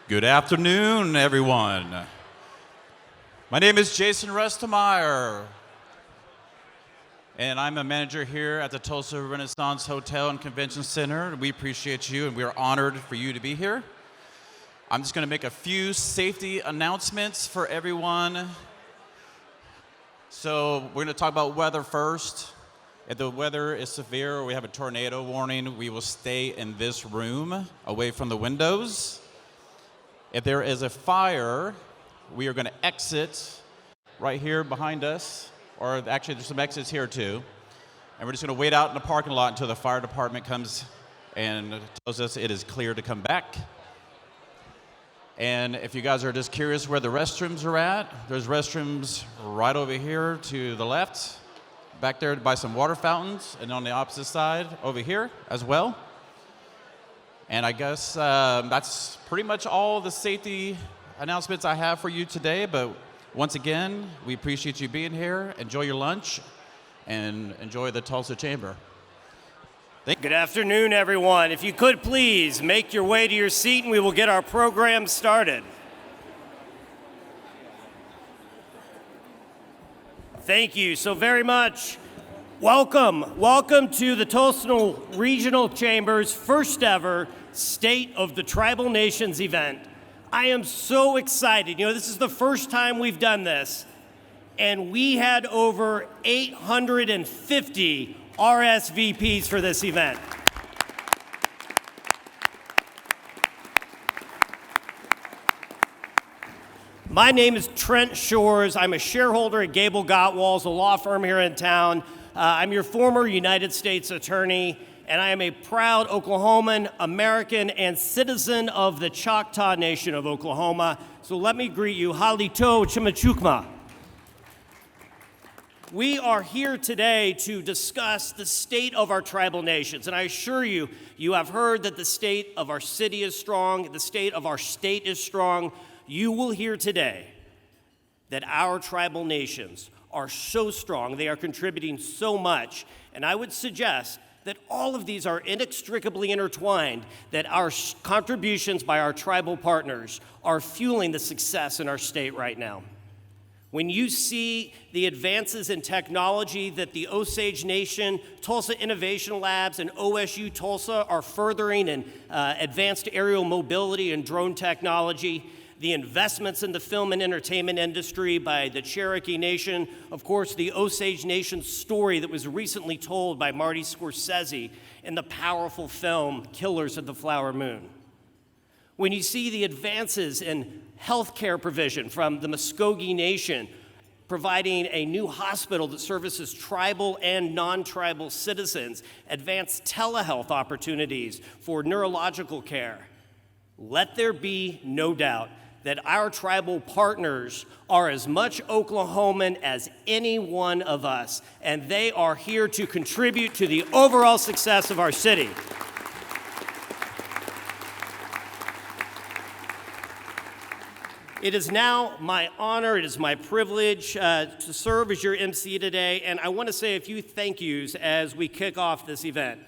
Good afternoon, everyone. My name is Jason Restemeyer, and I'm a manager here at the Tulsa Renaissance Hotel and Convention Center. We appreciate you, and we are honored for you to be here. I'm just going to make a few safety announcements for everyone. So we're going to talk about weather first. If the weather is severe or we have a tornado warning, we will stay in this room away from the windows. If there is a fire, we are going to exit right here behind us, or actually there's some exits here too. And we're just going to wait out in the parking lot until the fire department comes and tells us it is clear to come back. And if you guys are just curious where the restrooms are at, there's restrooms right over here to the left, back there by some water fountains, and on the opposite side over here as well. And I guess that's pretty much all the safety announcements I have for you today. But once again, we appreciate you being here. Enjoy your lunch and enjoy the Tulsa Chamber. Good afternoon, everyone. If you could please make your way to your seat and we will get our program started. Thank you so very much. Welcome to the Tulsa Regional Chamber's first ever State of the Tribal Nations event. I am so excited. You know, this is the first time we've done this, and we had over 850 RSVPs for this event. My name is Trent Shores. I'm a shareholder at Gable Gottwalls, a law firm here in town. I'm your former United States attorney, and I am a proud Oklahoman, American, and citizen of the Choctaw Nation of Oklahoma. So let me greet you, Halito Chimichukma. We are here today to discuss the state of our tribal nations, and I assure you, you have heard that the state of our city is strong, the state of our state is strong. You will hear today that our tribal nations are so strong, they are contributing so much, and I would suggest that all of these are inextricably intertwined, that our contributions by our tribal partners are fueling the success in our state right now. When you see the advances in technology that the Osage Nation, Tulsa Innovation Labs, and OSU Tulsa are furthering in advanced aerial mobility and drone technology, the investments in the film and entertainment industry by the Cherokee Nation, of course, the Osage Nation's story that was recently told by Marty Scorsese in the powerful film Killers of the Flower Moon. When you see the advances in healthcare provision from the Muscogee Nation, providing a new hospital that services tribal and non-tribal citizens, advanced telehealth opportunities for neurological care, let there be no doubt that our tribal partners are as much Oklahoman as any one of us, and they are here to contribute to the overall success of our city. It is now my honor, it is my privilege to serve as your MC today, and I want to say a few thank yous as we kick off this event.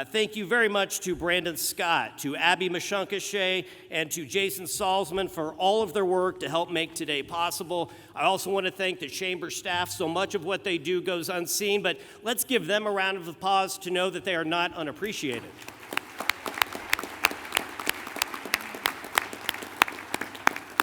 Thank you very much to Brandon Scott, to Abby Mashunkashay, and to Jason Salzman for all of their work to help make today possible. I also want to thank the Chamber staff. So much of what they do goes unseen, but let's give them a round of applause to know that they are not unappreciated.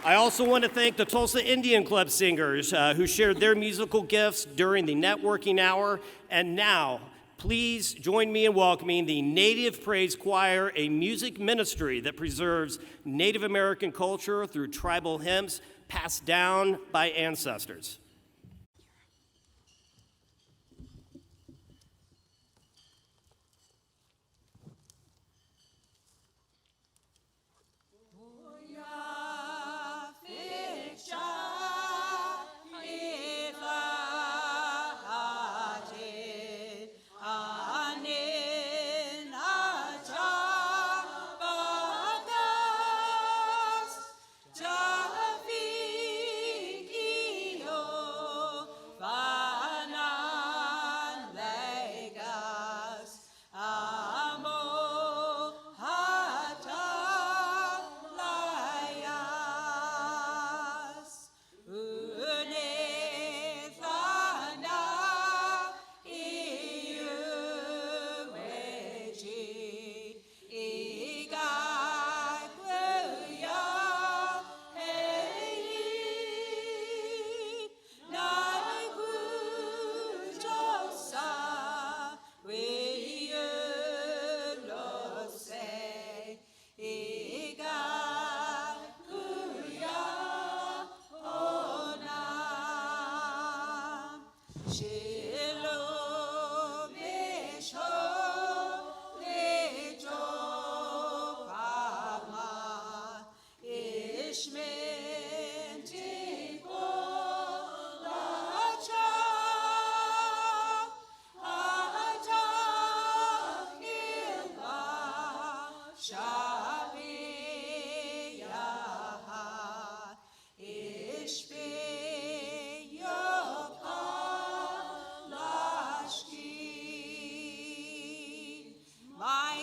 I also want to thank the Tulsa Indian Club singers who shared their musical gifts during the networking hour. And now, please join me in welcoming the Native Praise Choir, a music ministry that preserves Native American culture through tribal hymns passed down by ancestors. Javi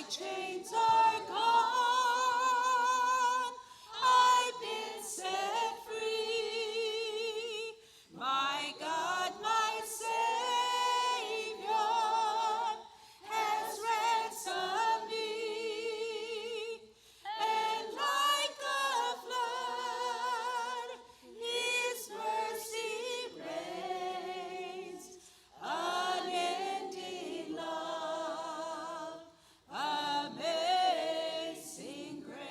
Chains are gone, I've been set free. My God, my Savior, has ransomed me. And like a flood, His mercy reigns, unending love, amazing grace.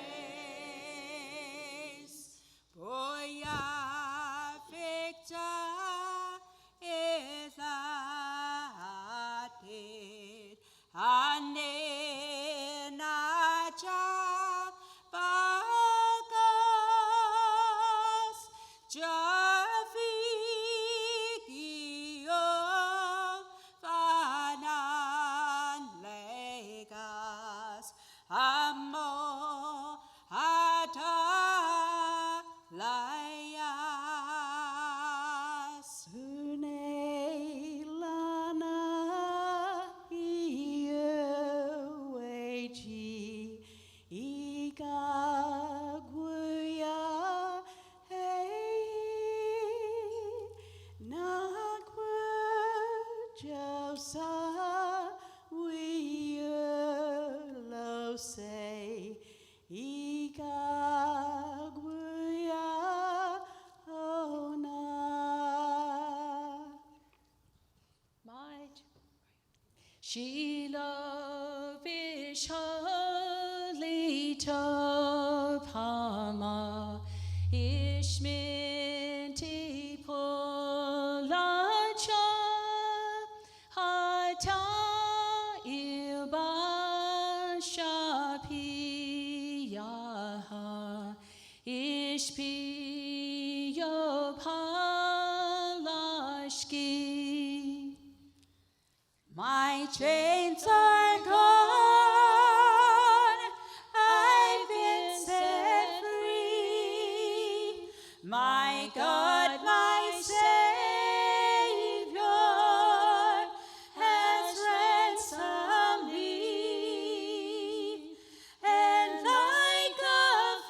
Boya victa is added, anenaja bagas, Javikio fanan legas, amo layas. Unelana iueji igaguya hei nagwa josa lo say igaguya ona. She lovish holy topama ishminti polacha hata ilbasha piyaha ishpiyo palashki. My chains are gone, I've been set free. My God, my Savior, has ransomed me. And like a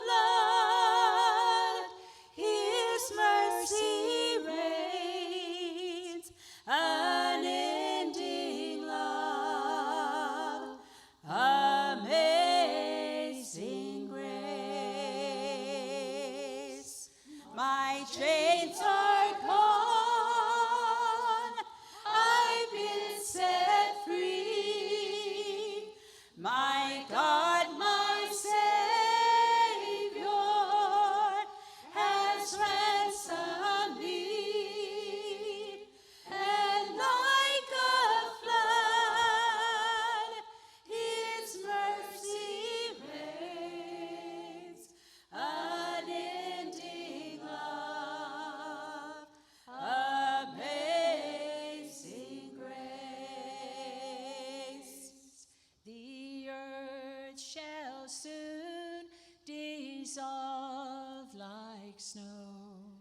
flood, His mercy reigns, unending love, amazing grace. My chains are gone, I've been set free. My God, my Savior, has ransomed me. And like a flood, His mercy reigns, unending love, amazing grace. The earth shall soon dissolve like snow.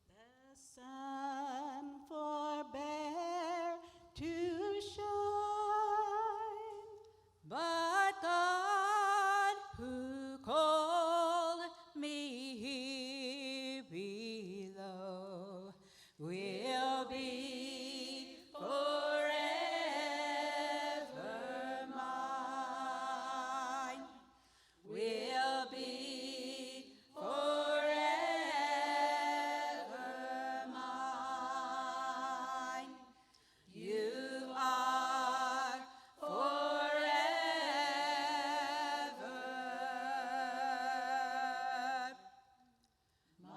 The sun forbear to shine, but God, who called me here below, will be forever mine, will be forever mine. You are forever mine.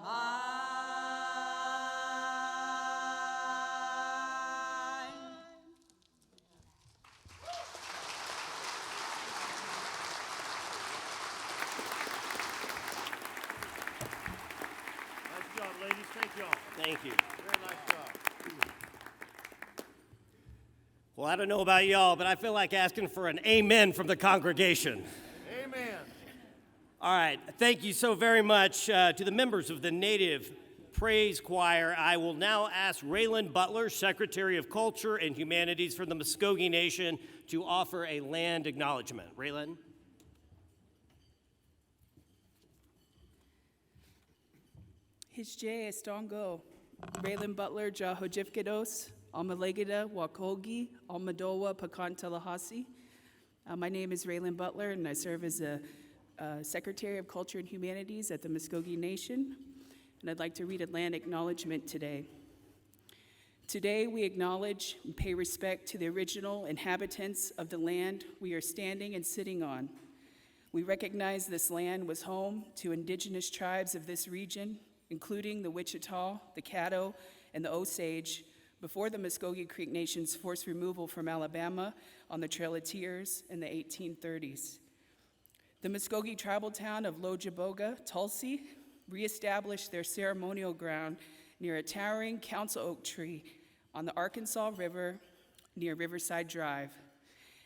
Nice job, ladies. Thank you all. Thank you. Very nice job. Well, I don't know about y'all, but I feel like asking for an amen from the congregation. Amen. All right, thank you so very much to the members of the Native Praise Choir. I will now ask Raylan Butler, Secretary of Culture and Humanities for the Muscogee Nation, to offer a land acknowledgement. Raylan? Hishje estongo, Raylan Butler, Jahojifkados, Almalegida, Wakogi, Almadowa, Pecan Tallahassee. My name is Raylan Butler, and I serve as the Secretary of Culture and Humanities at the Muscogee Nation, and I'd like to read a land acknowledgement today. Today, we acknowledge and pay respect to the original inhabitants of the land we are standing and sitting on. We recognize this land was home to indigenous tribes of this region, including the Wichita, the Caddo, and the Osage, before the Muscogee Creek Nation's forced removal from Alabama on the Trail of Tears in the 1830s. The Muscogee tribal town of Lojaboga, Tulsa, reestablished their ceremonial ground near a towering council oak tree on the Arkansas River near Riverside Drive.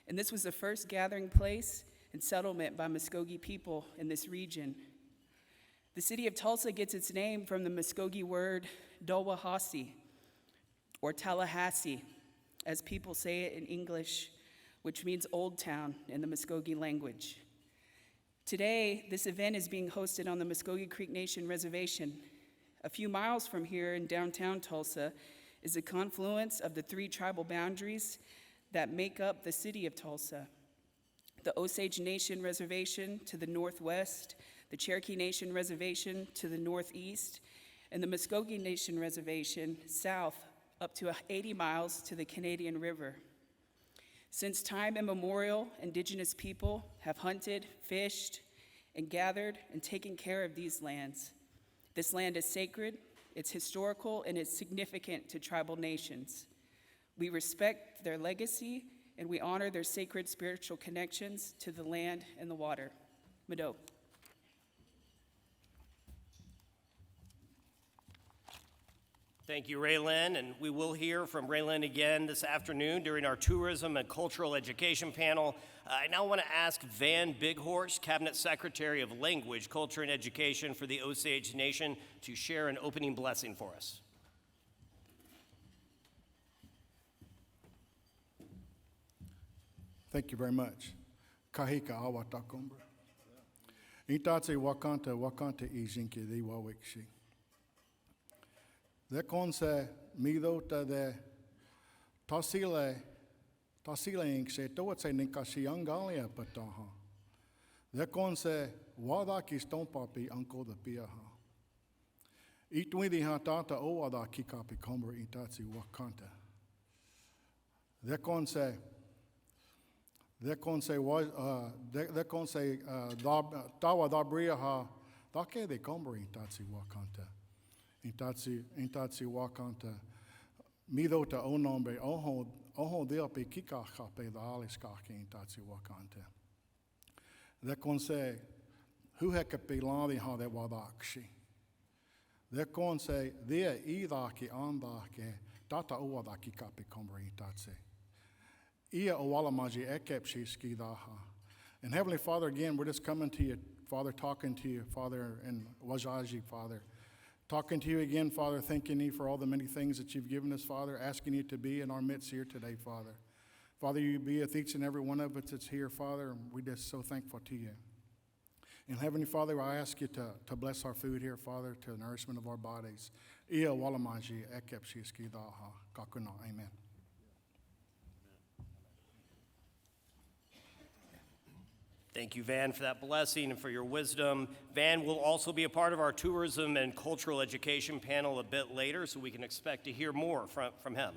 And this was the first gathering place and settlement by Muscogee people in this region. The city of Tulsa gets its name from the Muscogee word Dowahasee, or Tallahassee, as people say it in English, which means Old Town in the Muscogee language. Today, this event is being hosted on the Muscogee Creek Nation Reservation. A few miles from here in downtown Tulsa is the confluence of the three tribal boundaries that make up the city of Tulsa: the Osage Nation Reservation to the northwest, the Cherokee Nation Reservation to the northeast, and the Muscogee Nation Reservation south up to 80 miles to the Canadian River. Since time immemorial, indigenous people have hunted, fished, and gathered and taken care of these lands. This land is sacred, it's historical, and it's significant to tribal nations. We respect their legacy, and we honor their sacred spiritual connections to the land and the water. Mado. Thank you, Raylan, and we will hear from Raylan again this afternoon during our tourism and cultural education panel. I now want to ask Van Bighorst, Cabinet Secretary of Language, Culture, and Education for the Osage Nation, to share an opening blessing for us. Thank you very much. Kahika awa takumbra. Itatse wakanta izinke di wawikshi. The conse midota de tasile ink se toatse ninkasi angalia pataha. The conse wadaki stompapi uncle the piaha. Itwidi hatata oada kikapi komber itatsi wakanta. The conse tawa dabriaha dake de komber itatsi wakanta. Intatsi wakanta midota onombe oho deape kikachape the aliskaki intatsi wakanta. The conse who hekape lani ha de wadakshi. The conse dea idaki andake tata owadaki kape komber intatsi. Ia owalamaji ekepshi skidaha. And Heavenly Father, again, we're just coming to you, Father, talking to you, Father, and Wajaji, Father. Talking to you again, Father, thanking you for all the many things that you've given us, Father, asking you to be in our midst here today, Father. Father, you be with each and every one of us that's here, Father, and we're just so thankful to you. And Heavenly Father, I ask you to bless our food here, Father, to the nourishment of our bodies. Ia walamaji ekepshi skidaha kakuna. Amen. Thank you, Van, for that blessing and for your wisdom. Van will also be a part of our tourism and cultural education panel a bit later, so we can expect to hear more from him.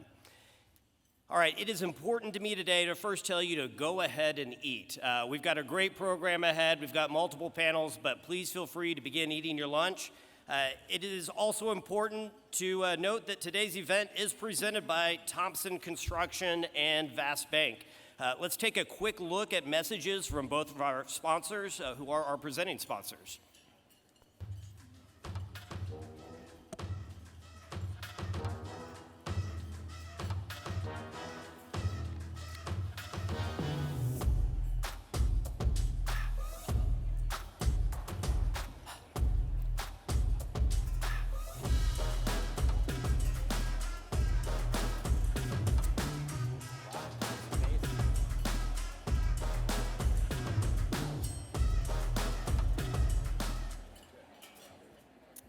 All right, it is important to me today to first tell you to go ahead and eat. We've got a great program ahead. We've got multiple panels, but please feel free to begin eating your lunch. It is also important to note that today's event is presented by Thompson Construction and Vast Bank. Let's take a quick look at messages from both of our sponsors, who are our presenting sponsors.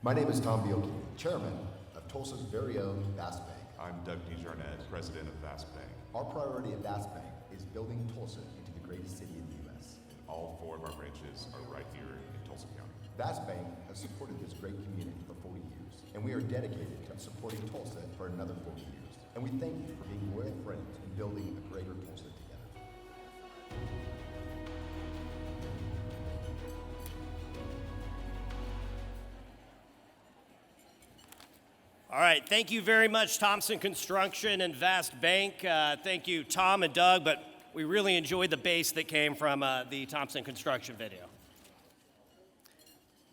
My name is Tom Bielke, Chairman of Tulsa's very own Bass Bank. I'm Doug DeJarnette, President of Bass Bank. Our priority at Bass Bank is building Tulsa into the greatest city in the U.S. All 4 of our branches are right here in Tulsa County. Bass Bank has supported this great community for 40 years, and we are dedicated to supporting Tulsa for another 40 years. And we thank you for being loyal friends in building a greater Tulsa together. All right, thank you very much, Thompson Construction and Vast Bank. Thank you, Tom and Doug, but we really enjoyed the bass that came from the Thompson Construction video.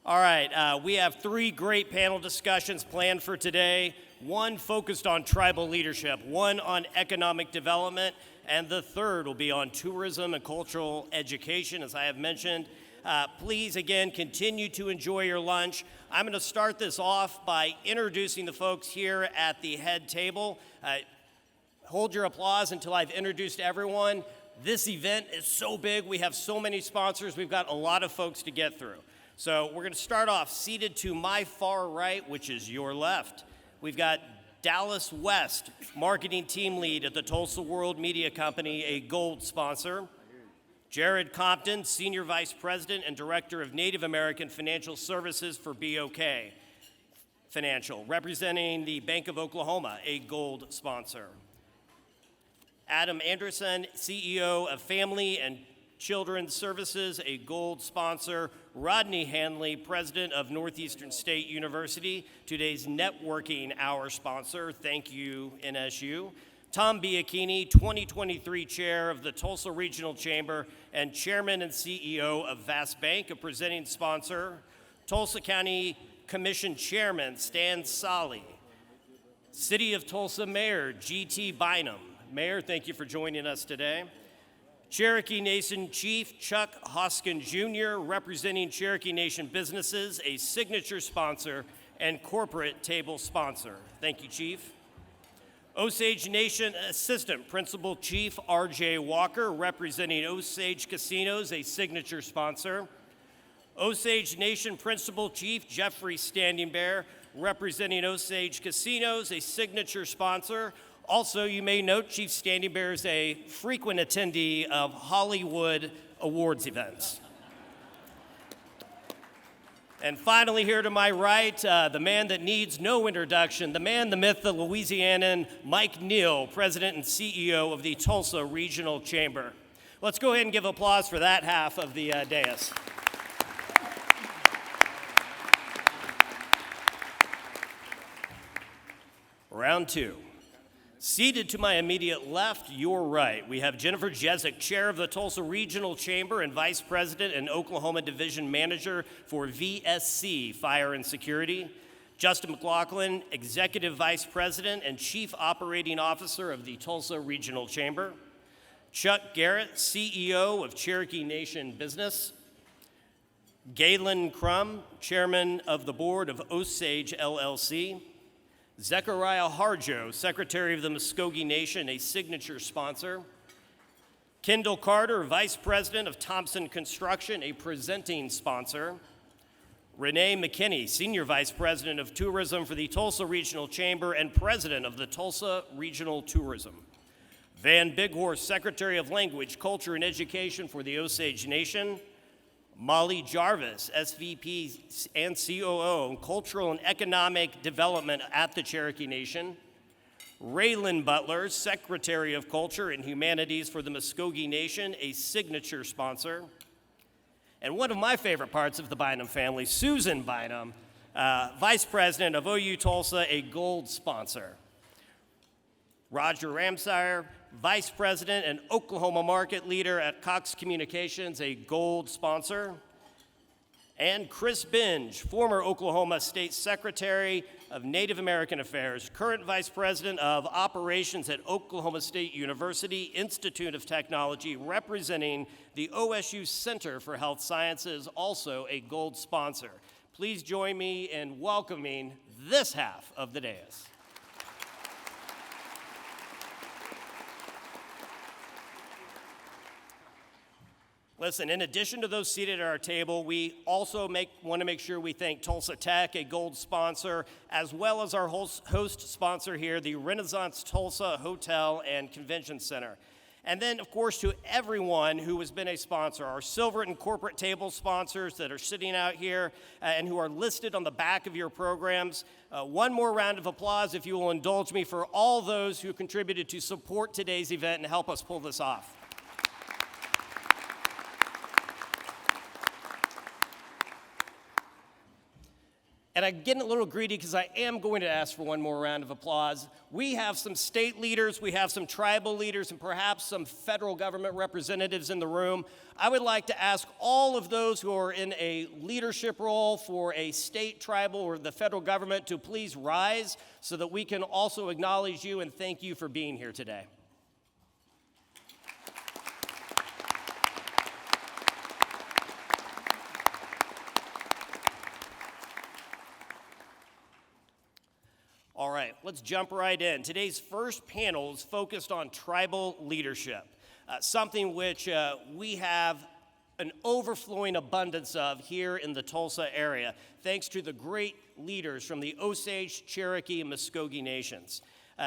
All right, we have 3 great panel discussions planned for today. One focused on tribal leadership, one on economic development, and the third will be on tourism and cultural education, as I have mentioned. Please, again, continue to enjoy your lunch. I'm going to start this off by introducing the folks here at the head table. Hold your applause until I've introduced everyone. This event is so big. We have so many sponsors. We've got a lot of folks to get through. So we're going to start off seated to my far right, which is your left. We've got Dallas West, marketing team lead at the Tulsa World Media Company, a gold sponsor. Jared Compton, Senior Vice President and Director of Native American Financial Services for BOK Financial, representing the Bank of Oklahoma, a gold sponsor. Adam Anderson, CEO of Family and Children's Services, a gold sponsor. Rodney Hanley, President of Northeastern State University, today's networking hour sponsor. Thank you, NSU. Tom Biacchini, 2023 Chair of the Tulsa Regional Chamber and Chairman and CEO of Vast Bank, a presenting sponsor. Tulsa County Commission Chairman Stan Solly. City of Tulsa Mayor G.T. Bynum. Mayor, thank you for joining us today. Cherokee Nation Chief Chuck Hoskin Jr., representing Cherokee Nation businesses, a signature sponsor and corporate table sponsor. Thank you, Chief. Osage Nation Assistant Principal Chief R.J. Walker, representing Osage Casinos, a signature sponsor. Osage Nation Principal Chief Jeffrey Standing Bear, representing Osage Casinos, a signature sponsor. Also, you may note Chief Standing Bear is a frequent attendee of Hollywood awards events. And finally, here to my right, the man that needs no introduction, the man, the myth, the Louisianan, Mike Neal, President and CEO of the Tulsa Regional Chamber. Let's go ahead and give applause for that half of the dais. Round 2. Seated to my immediate left, your right, we have Jennifer Jezik, Chair of the Tulsa Regional Chamber and Vice President and Oklahoma Division Manager for VSC, Fire and Security. Justin McLaughlin, Executive Vice President and Chief Operating Officer of the Tulsa Regional Chamber. Chuck Garrett, CEO of Cherokee Nation Business. Galen Crum, Chairman of the Board of Osage LLC. Zechariah Harjo, Secretary of the Muscogee Nation, a signature sponsor. Kendall Carter, Vice President of Thompson Construction, a presenting sponsor. Renee McKinney, Senior Vice President of Tourism for the Tulsa Regional Chamber and President of the Tulsa Regional Tourism. Van Bighorst, Secretary of Language, Culture, and Education for the Osage Nation. Molly Jarvis, SVP and COO, Cultural and Economic Development at the Cherokee Nation. Raylan Butler, Secretary of Culture and Humanities for the Muscogee Nation, a signature sponsor. And one of my favorite parts of the Bynum family, Susan Bynum, Vice President of OU Tulsa, a gold sponsor. Roger Ramsire, Vice President and Oklahoma Market Leader at Cox Communications, a gold sponsor. And Chris Binge, former Oklahoma State Secretary of Native American Affairs, current Vice President of Operations at Oklahoma State University Institute of Technology, representing the OSU Center for Health Sciences, also a gold sponsor. Please join me in welcoming this half of the dais. Listen, in addition to those seated at our table, we also want to make sure we thank Tulsa Tech, a gold sponsor, as well as our host sponsor here, the Renaissance Tulsa Hotel and Convention Center. And then, of course, to everyone who has been a sponsor, our silver and corporate table sponsors that are sitting out here and who are listed on the back of your programs. One more round of applause, if you will indulge me, for all those who contributed to support today's event and help us pull this off. And I'm getting a little greedy because I am going to ask for one more round of applause. We have some state leaders, we have some tribal leaders, and perhaps some federal government representatives in the room. I would like to ask all of those who are in a leadership role for a state, tribal, or the federal government to please rise so that we can also acknowledge you and thank you for being here today. All right, let's jump right in. Today's first panel is focused on tribal leadership, something which we have an overflowing abundance of here in the Tulsa area, thanks to the great leaders from the Osage, Cherokee, and Muscogee nations.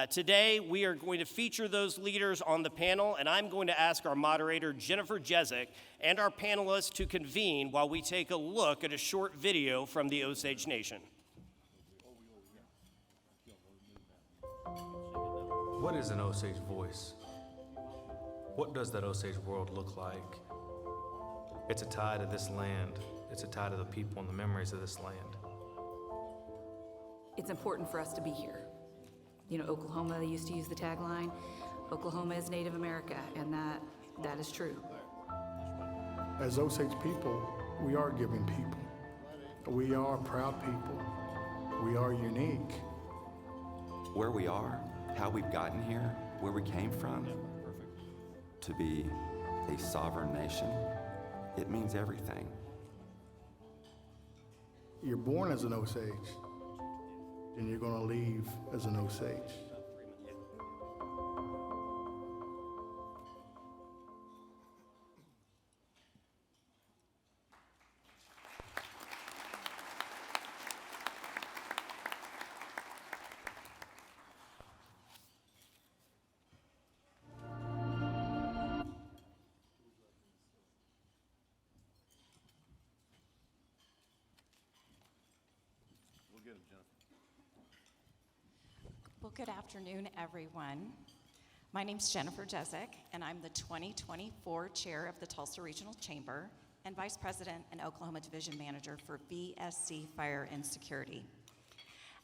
Today, we are going to feature those leaders on the panel, and I'm going to ask our moderator, Jennifer Jezik, and our panelists to convene while we take a look at a short video from the Osage Nation. What is an Osage voice? What does that Osage world look like? It's a tie to this land. It's a tie to the people and the memories of this land. It's important for us to be here. You know, Oklahoma, they used to use the tagline, Oklahoma is Native America, and that is true. As Osage people, we are giving people. We are proud people. We are unique. Where we are, how we've gotten here, where we came from, to be a sovereign nation, it means everything. You're born as an Osage, and you're going to leave as an Osage. Well, good afternoon, everyone. My name's Jennifer Jezik, and I'm the 2024 Chair of the Tulsa Regional Chamber and Vice President and Oklahoma Division Manager for VSC Fire and Security.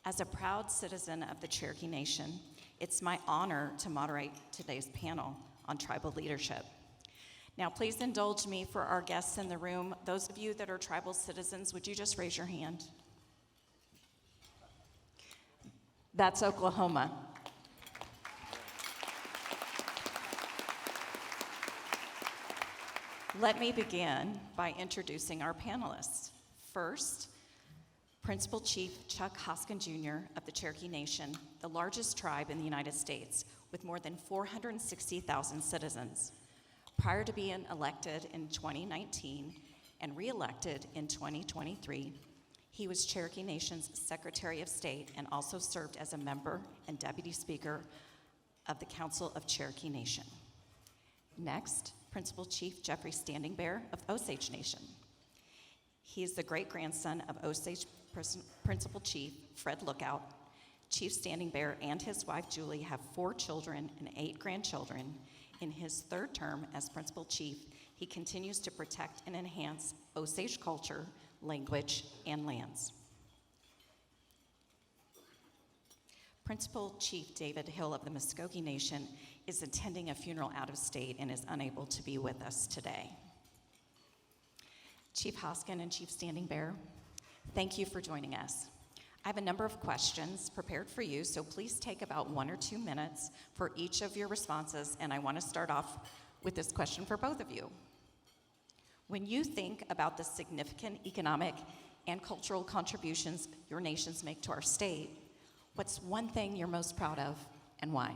As a proud citizen of the Cherokee Nation, it's my honor to moderate today's panel on tribal leadership. Now, please indulge me for our guests in the room. Those of you that are tribal citizens, would you just raise your hand? That's Oklahoma. Let me begin by introducing our panelists. First, Principal Chief Chuck Hoskin Jr. of the Cherokee Nation, the largest tribe in the United States with more than 460,000 citizens. Prior to being elected in 2019 and re-elected in 2023, he was Cherokee Nation's Secretary of State and also served as a member and Deputy Speaker of the Council of Cherokee Nation. Next, Principal Chief Jeffrey Standing Bear of Osage Nation. He is the great-grandson of Osage Principal Chief Fred Lookout. Chief Standing Bear and his wife Julie have 4 children and 8 grandchildren. In his 3rd term as Principal Chief, he continues to protect and enhance Osage culture, language, and lands. Principal Chief David Hill of the Muscogee Nation is attending a funeral out of state and is unable to be with us today. Chief Hoskin and Chief Standing Bear, thank you for joining us. I have a number of questions prepared for you, so please take about 1 or 2 minutes for each of your responses, and I want to start off with this question for both of you. When you think about the significant economic and cultural contributions your nations make to our state, what's one thing you're most proud of and why?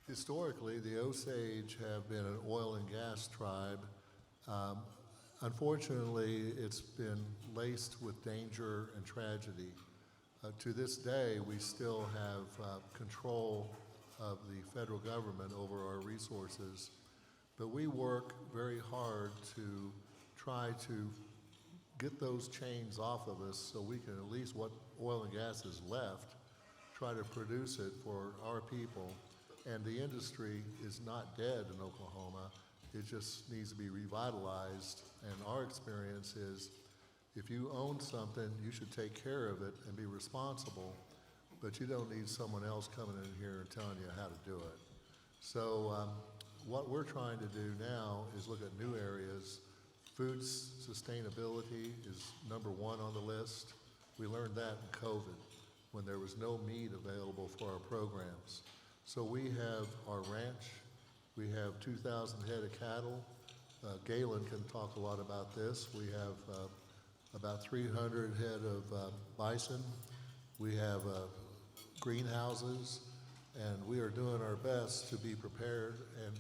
Historically, the Osage have been an oil and gas tribe. Unfortunately, it's been laced with danger and tragedy. To this day, we still have control of the federal government over our resources, but we work very hard to try to get those chains off of us so we can at least what oil and gas is left, try to produce it for our people. And the industry is not dead in Oklahoma. It just needs to be revitalized. And our experience is if you own something, you should take care of it and be responsible, but you don't need someone else coming in here and telling you how to do it. So what we're trying to do now is look at new areas. Food sustainability is number one on the list. We learned that in COVID when there was no meat available for our programs. So we have our ranch. We have 2,000 head of cattle. Galen can talk a lot about this. We have about 300 head of bison. We have greenhouses, and we are doing our best to be prepared and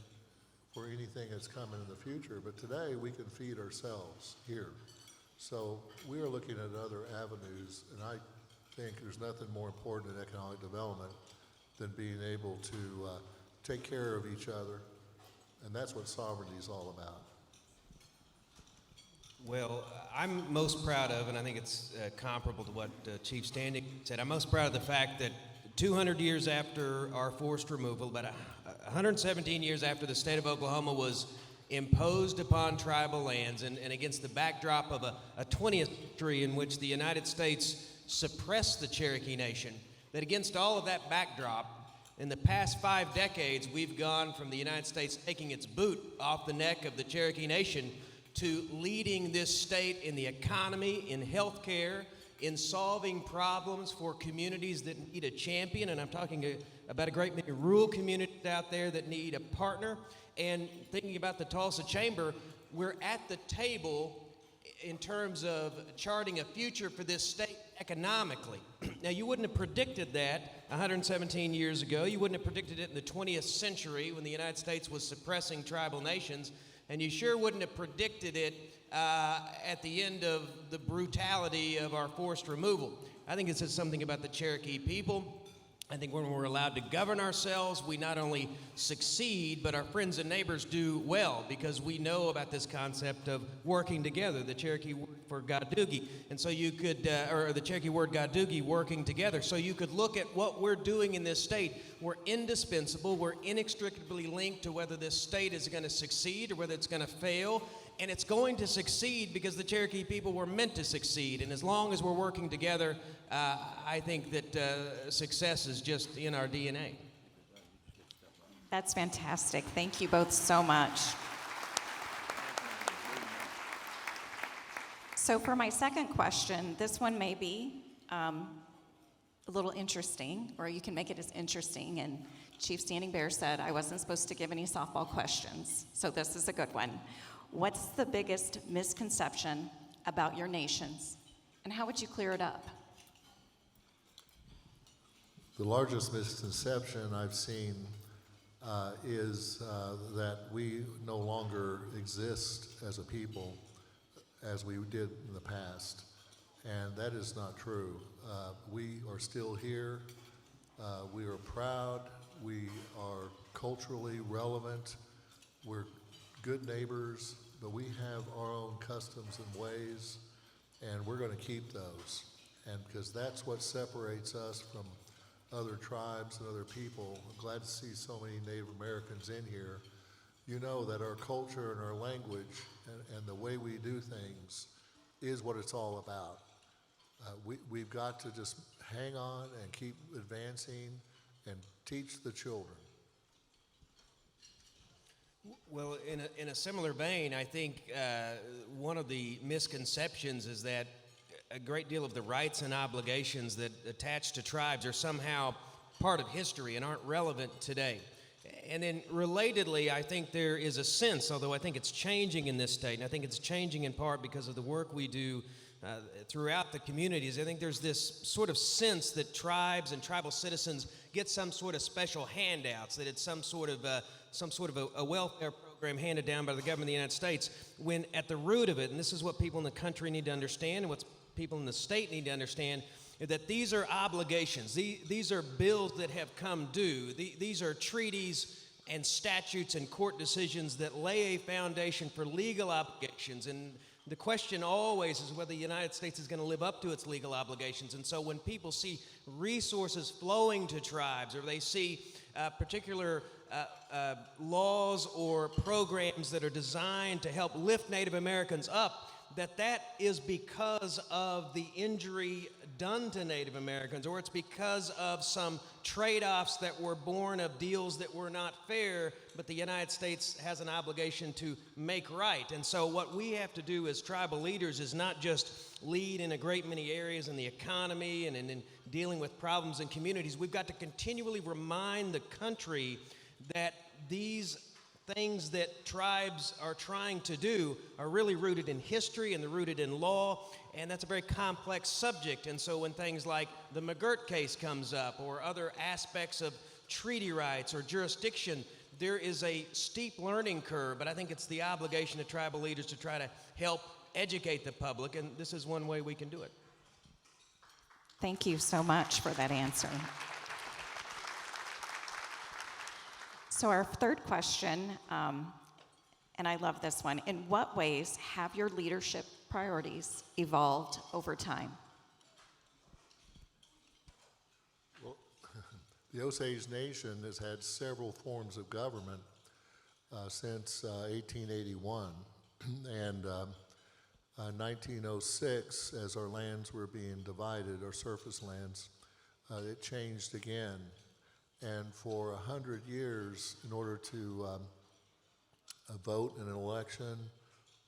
for anything that's coming in the future. But today we can feed ourselves here. So we are looking at other avenues, and I think there's nothing more important in economic development than being able to take care of each other, and that's what sovereignty is all about. Well, I'm most proud of, and I think it's comparable to what Chief Standing said, I'm most proud of the fact that 200 years after our forced removal, about 117 years after the state of Oklahoma was imposed upon tribal lands, and against the backdrop of a 20th century in which the United States suppressed the Cherokee Nation, that against all of that backdrop, in the past 5 decades, we've gone from the United States taking its boot off the neck of the Cherokee Nation to leading this state in the economy, in healthcare, in solving problems for communities that need a champion. And I'm talking about a great many rural communities out there that need a partner. And thinking about the Tulsa Chamber, we're at the table in terms of charting a future for this state economically. Now, you wouldn't have predicted that 117 years ago. You wouldn't have predicted it in the 20th century when the United States was suppressing tribal nations. And you sure wouldn't have predicted it at the end of the brutality of our forced removal. I think it says something about the Cherokee people. I think when we're allowed to govern ourselves, we not only succeed, but our friends and neighbors do well, because we know about this concept of working together, the Cherokee word for Gadugi. And so you could, or the Cherokee word Gadugi, working together. So you could look at what we're doing in this state. We're indispensable. We're inextricably linked to whether this state is going to succeed or whether it's going to fail. And it's going to succeed because the Cherokee people were meant to succeed. And as long as we're working together, I think that success is just in our DNA. That's fantastic. Thank you both so much. So for my second question, this one may be a little interesting, or you can make it as interesting. And Chief Standing Bear said I wasn't supposed to give any softball questions, so this is a good one. What's the biggest misconception about your nations, and how would you clear it up? The largest misconception I've seen is that we no longer exist as a people as we did in the past, and that is not true. We are still here. We are proud. We are culturally relevant. We're good neighbors, but we have our own customs and ways, and we're going to keep those. And because that's what separates us from other tribes and other people. I'm glad to see so many Native Americans in here. You know that our culture and our language and the way we do things is what it's all about. We've got to just hang on and keep advancing and teach the children. Well, in a similar vein, I think one of the misconceptions is that a great deal of the rights and obligations that attach to tribes are somehow part of history and aren't relevant today. And then relatedly, I think there is a sense, although I think it's changing in this state, and I think it's changing in part because of the work we do throughout the communities. I think there's this sort of sense that tribes and tribal citizens get some sort of special handouts, that it's some sort of a welfare program handed down by the government of the United States, when at the root of it, and this is what people in the country need to understand and what people in the state need to understand, that these are obligations. These are bills that have come due. These are treaties and statutes and court decisions that lay a foundation for legal obligations. And the question always is whether the United States is going to live up to its legal obligations. And so when people see resources flowing to tribes, or they see particular laws or programs that are designed to help lift Native Americans up, that is because of the injury done to Native Americans, or it's because of some trade-offs that were born of deals that were not fair, but the United States has an obligation to make right. And so what we have to do as tribal leaders is not just lead in a great many areas in the economy and in dealing with problems in communities. We've got to continually remind the country that these things that tribes are trying to do are really rooted in history and they're rooted in law, and that's a very complex subject. And so when things like the McGirt case comes up, or other aspects of treaty rights or jurisdiction, there is a steep learning curve, but I think it's the obligation of tribal leaders to try to help educate the public, and this is one way we can do it. Thank you so much for that answer. So our third question, and I love this one, in what ways have your leadership priorities evolved over time? Well, the Osage Nation has had several forms of government since 1881, and 1906, as our lands were being divided, our surface lands, it changed again. And for 100 years, in order to vote in an election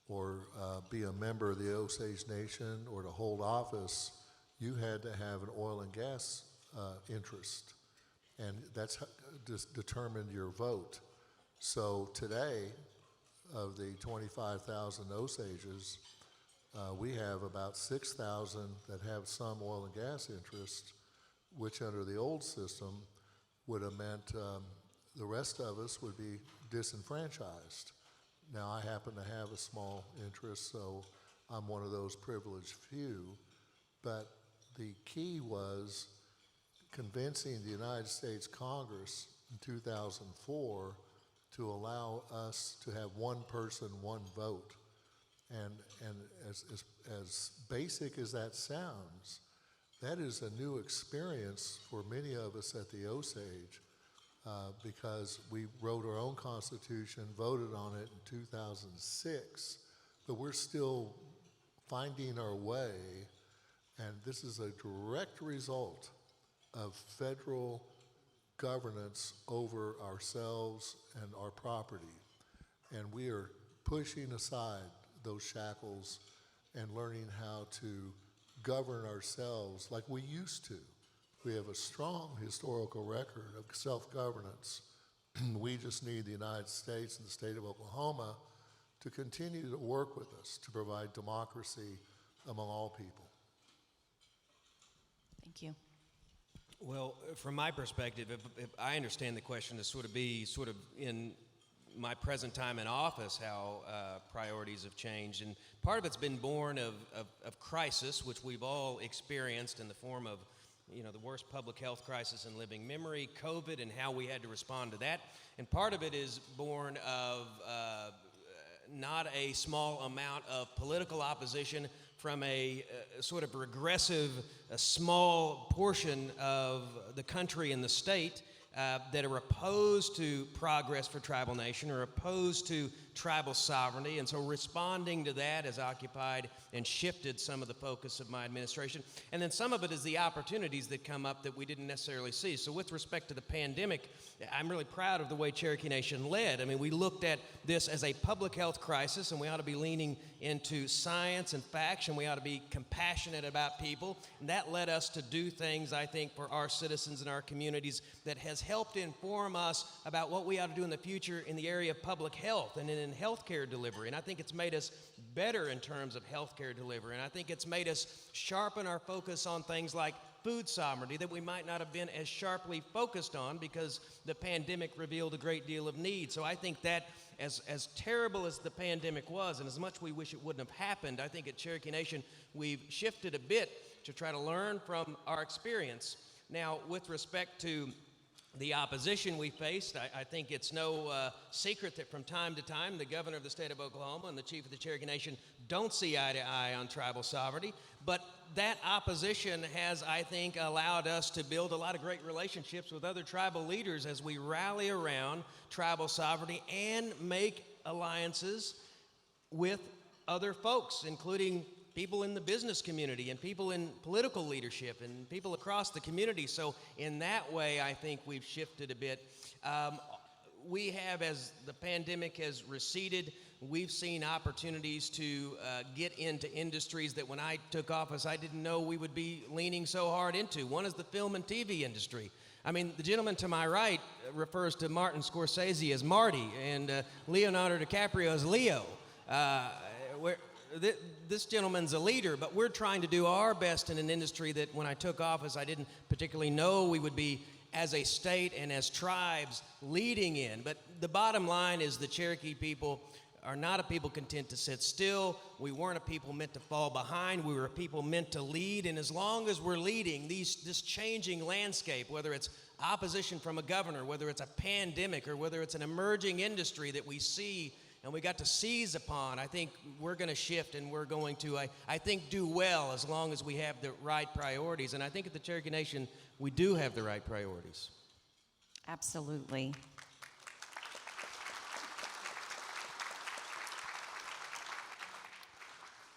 or be a member of the Osage Nation or to hold office, you had to have an oil and gas interest. And that's just determined your vote. So today, of the 25,000 Osages, we have about 6,000 that have some oil and gas interest, which under the old system would have meant the rest of us would be disenfranchised. Now, I happen to have a small interest, so I'm one of those privileged few, but the key was convincing the United States Congress in 2004 to allow us to have one person, one vote. And as basic as that sounds, that is a new experience for many of us at the Osage, because we wrote our own Constitution, voted on it in 2006, but we're still finding our way, and this is a direct result of federal governance over ourselves and our property. And we are pushing aside those shackles and learning how to govern ourselves like we used to. We have a strong historical record of self-governance. We just need the United States and the state of Oklahoma to continue to work with us to provide democracy among all people. Thank you. Well, from my perspective, if I understand the question to sort of be in my present time in office, how priorities have changed. And part of it's been born of crisis, which we've all experienced in the form of, the worst public health crisis in living memory, COVID, and how we had to respond to that. And part of it is born of not a small amount of political opposition from a sort of regressive, a small portion of the country and the state that are opposed to progress for tribal nation or opposed to tribal sovereignty. And so responding to that has occupied and shifted some of the focus of my administration. And then some of it is the opportunities that come up that we didn't necessarily see. So with respect to the pandemic, I'm really proud of the way Cherokee Nation led. I mean, we looked at this as a public health crisis, and we ought to be leaning into science and facts, and we ought to be compassionate about people. And that led us to do things, I think, for our citizens and our communities that has helped inform us about what we ought to do in the future in the area of public health and in in healthcare delivery, and I think it's made us better in terms of healthcare delivery, and I think it's made us sharpen our focus on things like food sovereignty that we might not have been as sharply focused on because the pandemic revealed a great deal of need. So I think that as terrible as the pandemic was, and as much we wish it wouldn't have happened, I think at Cherokee Nation we've shifted a bit to try to learn from our experience. Now, with respect to the opposition we faced, I think it's no secret that from time to time the governor of the state of Oklahoma and the chief of the Cherokee Nation don't see eye to eye on tribal sovereignty, but that opposition has, I think, allowed us to build a lot of great relationships with other tribal leaders as we rally around tribal sovereignty and make alliances with other folks, including people in the business community and people in political leadership and people across the community. So in that way, I think we've shifted a bit. We have, as the pandemic has receded, we've seen opportunities to get into industries that when I took office, I didn't know we would be leaning so hard into. One is the film and TV industry. I mean, the gentleman to my right refers to Martin Scorsese as Marty and Leonardo DiCaprio as Leo. This gentleman's a leader, but we're trying to do our best in an industry that when I took office, I didn't particularly know we would be, as a state and as tribes, leading in. But the bottom line is the Cherokee people are not a people content to sit still. We weren't a people meant to fall behind. We were a people meant to lead. And as long as we're leading this changing landscape, whether it's opposition from a governor, whether it's a pandemic, or whether it's an emerging industry that we see and we got to seize upon, I think we're going to shift and we're going to, I think, do well as long as we have the right priorities. And I think at the Cherokee Nation, we do have the right priorities. Absolutely.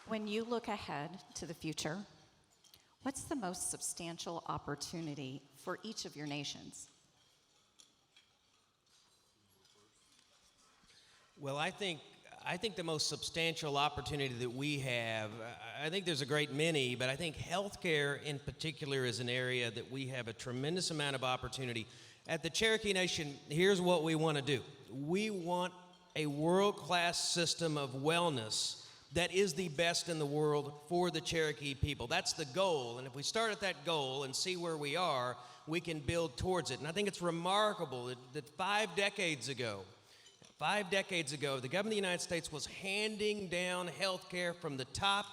When you look ahead to the future, what's the most substantial opportunity for each of your nations? Well, I think the most substantial opportunity that we have, I think there's a great many, but I think healthcare in particular is an area that we have a tremendous amount of opportunity. At the Cherokee Nation, here's what we want to do. We want a world-class system of wellness that is the best in the world for the Cherokee people. That's the goal, and if we start at that goal and see where we are, we can build towards it. And I think it's remarkable that 5 decades ago, the government of the United States was handing down health care from the top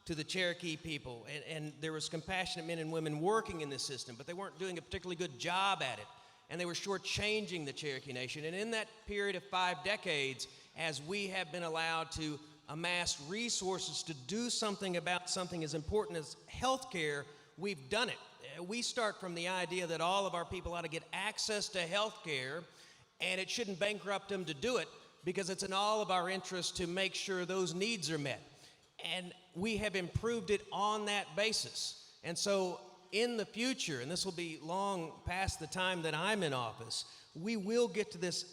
to the Cherokee people. And there was compassionate men and women working in this system, but they weren't doing a particularly good job at it. And they were shortchanging the Cherokee Nation. And in that period of 5 decades, as we have been allowed to amass resources to do something about something as important as health care, we've done it. We start from the idea that all of our people ought to get access to health care, and it shouldn't bankrupt them to do it because it's in all of our interest to make sure those needs are met. And we have improved it on that basis. And so in the future, and this will be long past the time that I'm in office, we will get to this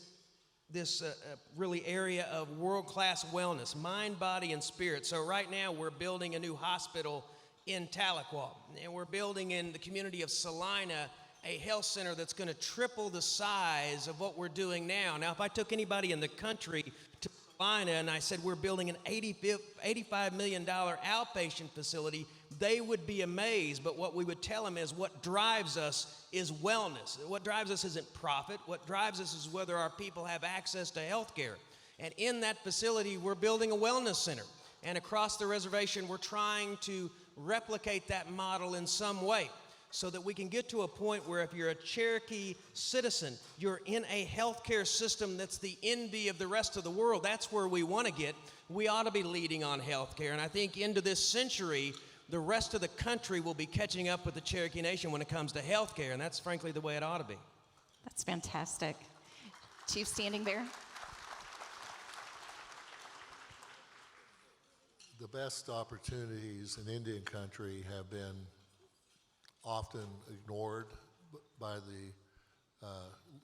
really area of world-class wellness, mind, body, and spirit. So right now we're building a new hospital in Tahlequah, and we're building in the community of Salina a health center that's going to triple the size of what we're doing now. Now, if I took anybody in the country to Salina and I said we're building an $85 million outpatient facility, they would be amazed. But what we would tell them is what drives us is wellness. What drives us isn't profit. What drives us is whether our people have access to health care. And in that facility, we're building a wellness center. And across the reservation, we're trying to replicate that model in some way, so that we can get to a point where if you're a Cherokee citizen, you're in a healthcare system that's the envy of the rest of the world. That's where we want to get. We ought to be leading on healthcare. And I think into this century, the rest of the country will be catching up with the Cherokee Nation when it comes to healthcare. And that's frankly the way it ought to be. That's fantastic. Chief Standing Bear? The best opportunities in Indian country have been often ignored by the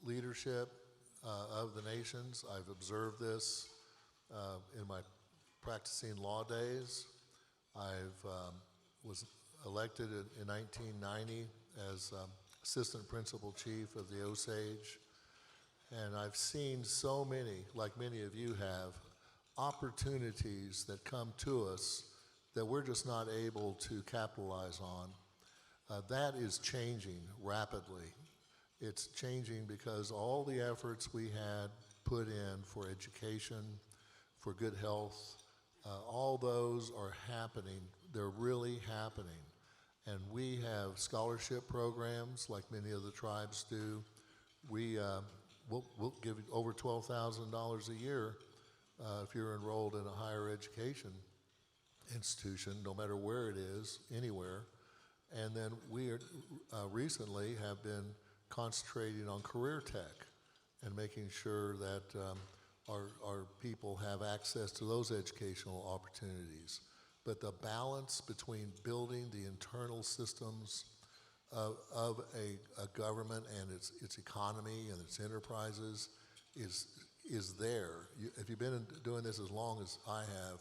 leadership of the nations. I've observed this in my practicing law days. I was elected in 1990 as assistant principal chief of the Osage, and I've seen so many, like many of you have, opportunities that come to us that we're just not able to capitalize on. That is changing rapidly. It's changing because all the efforts we had put in for education, for good health, all those are happening. They're really happening. And we have scholarship programs like many of the tribes do. We'll give you over $12,000 a year if you're enrolled in a higher education institution, no matter where it is, anywhere. And then we recently have been concentrating on career tech and making sure that our people have access to those educational opportunities. But the balance between building the internal systems of a government and its economy and its enterprises is there. If you've been doing this as long as I have,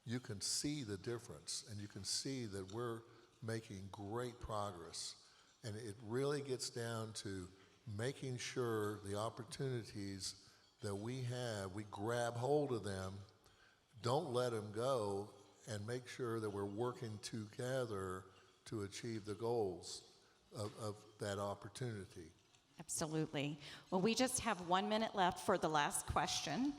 you can see the difference, and you can see that we're making great progress. And it really gets down to making sure the opportunities that we have, we grab hold of them, don't let them go, and make sure that we're working together to achieve the goals of that opportunity. Absolutely. Well, we just have 1 minute left for the last question.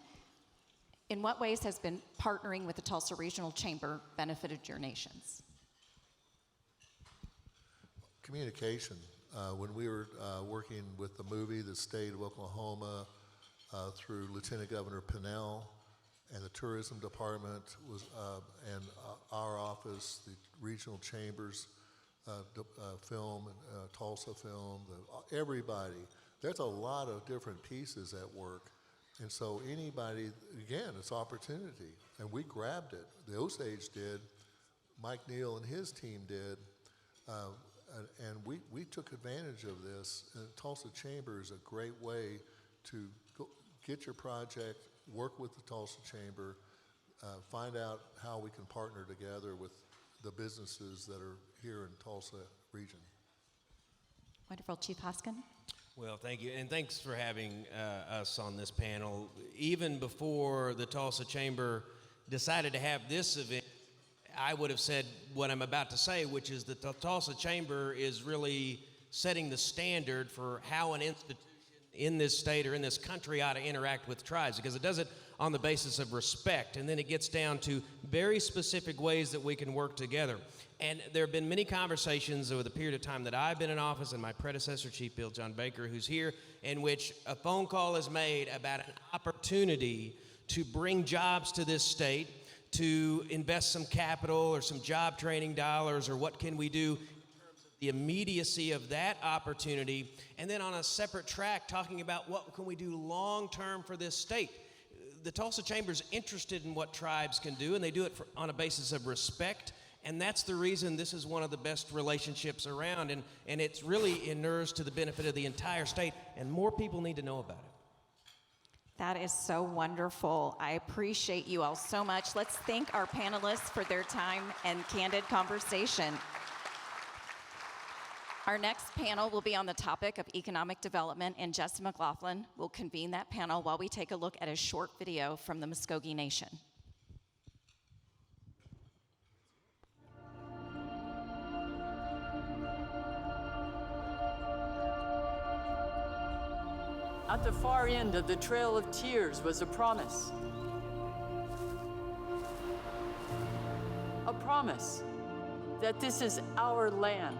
In what ways has been partnering with the Tulsa Regional Chamber benefited your nations? Communication. When we were working with the movie, the state of Oklahoma, through Lieutenant Governor Pinnell and the tourism department was, and our office, the regional chambers, film, Tulsa film, everybody. There's a lot of different pieces at work. And so anybody, again, it's opportunity. And we grabbed it. The Osage did, Mike Neal and his team did, and we took advantage of this. And Tulsa Chamber is a great way to get your project, work with the Tulsa Chamber, find out how we can partner together with the businesses that are here in Tulsa region. Wonderful. Chief Hoskin? Well, thank you, and thanks for having us on this panel. Even before the Tulsa Chamber decided to have this event, I would have said what I'm about to say, which is that the Tulsa Chamber is really setting the standard for how an institution in this state or in this country ought to interact with tribes, because it does it on the basis of respect, and then it gets down to very specific ways that we can work together. And there have been many conversations over the period of time that I've been in office, and my predecessor, Chief Bill John Baker, who's here, in which a phone call is made about an opportunity to bring jobs to this state, to invest some capital or some job training dollars, or what can we do in terms of the immediacy of that opportunity, and then on a separate track talking about what can we do long-term for this state. The Tulsa Chamber's interested in what tribes can do, and they do it on a basis of respect. And that's the reason this is one of the best relationships around, and it's really inures to the benefit of the entire state, and more people need to know about it. That is so wonderful. I appreciate you all so much. Let's thank our panelists for their time and candid conversation. Our next panel will be on the topic of economic development, and Jesse McLaughlin will convene that panel while we take a look at a short video from the Muscogee Nation. At the far end of the Trail of Tears was a promise. A promise that this is our land.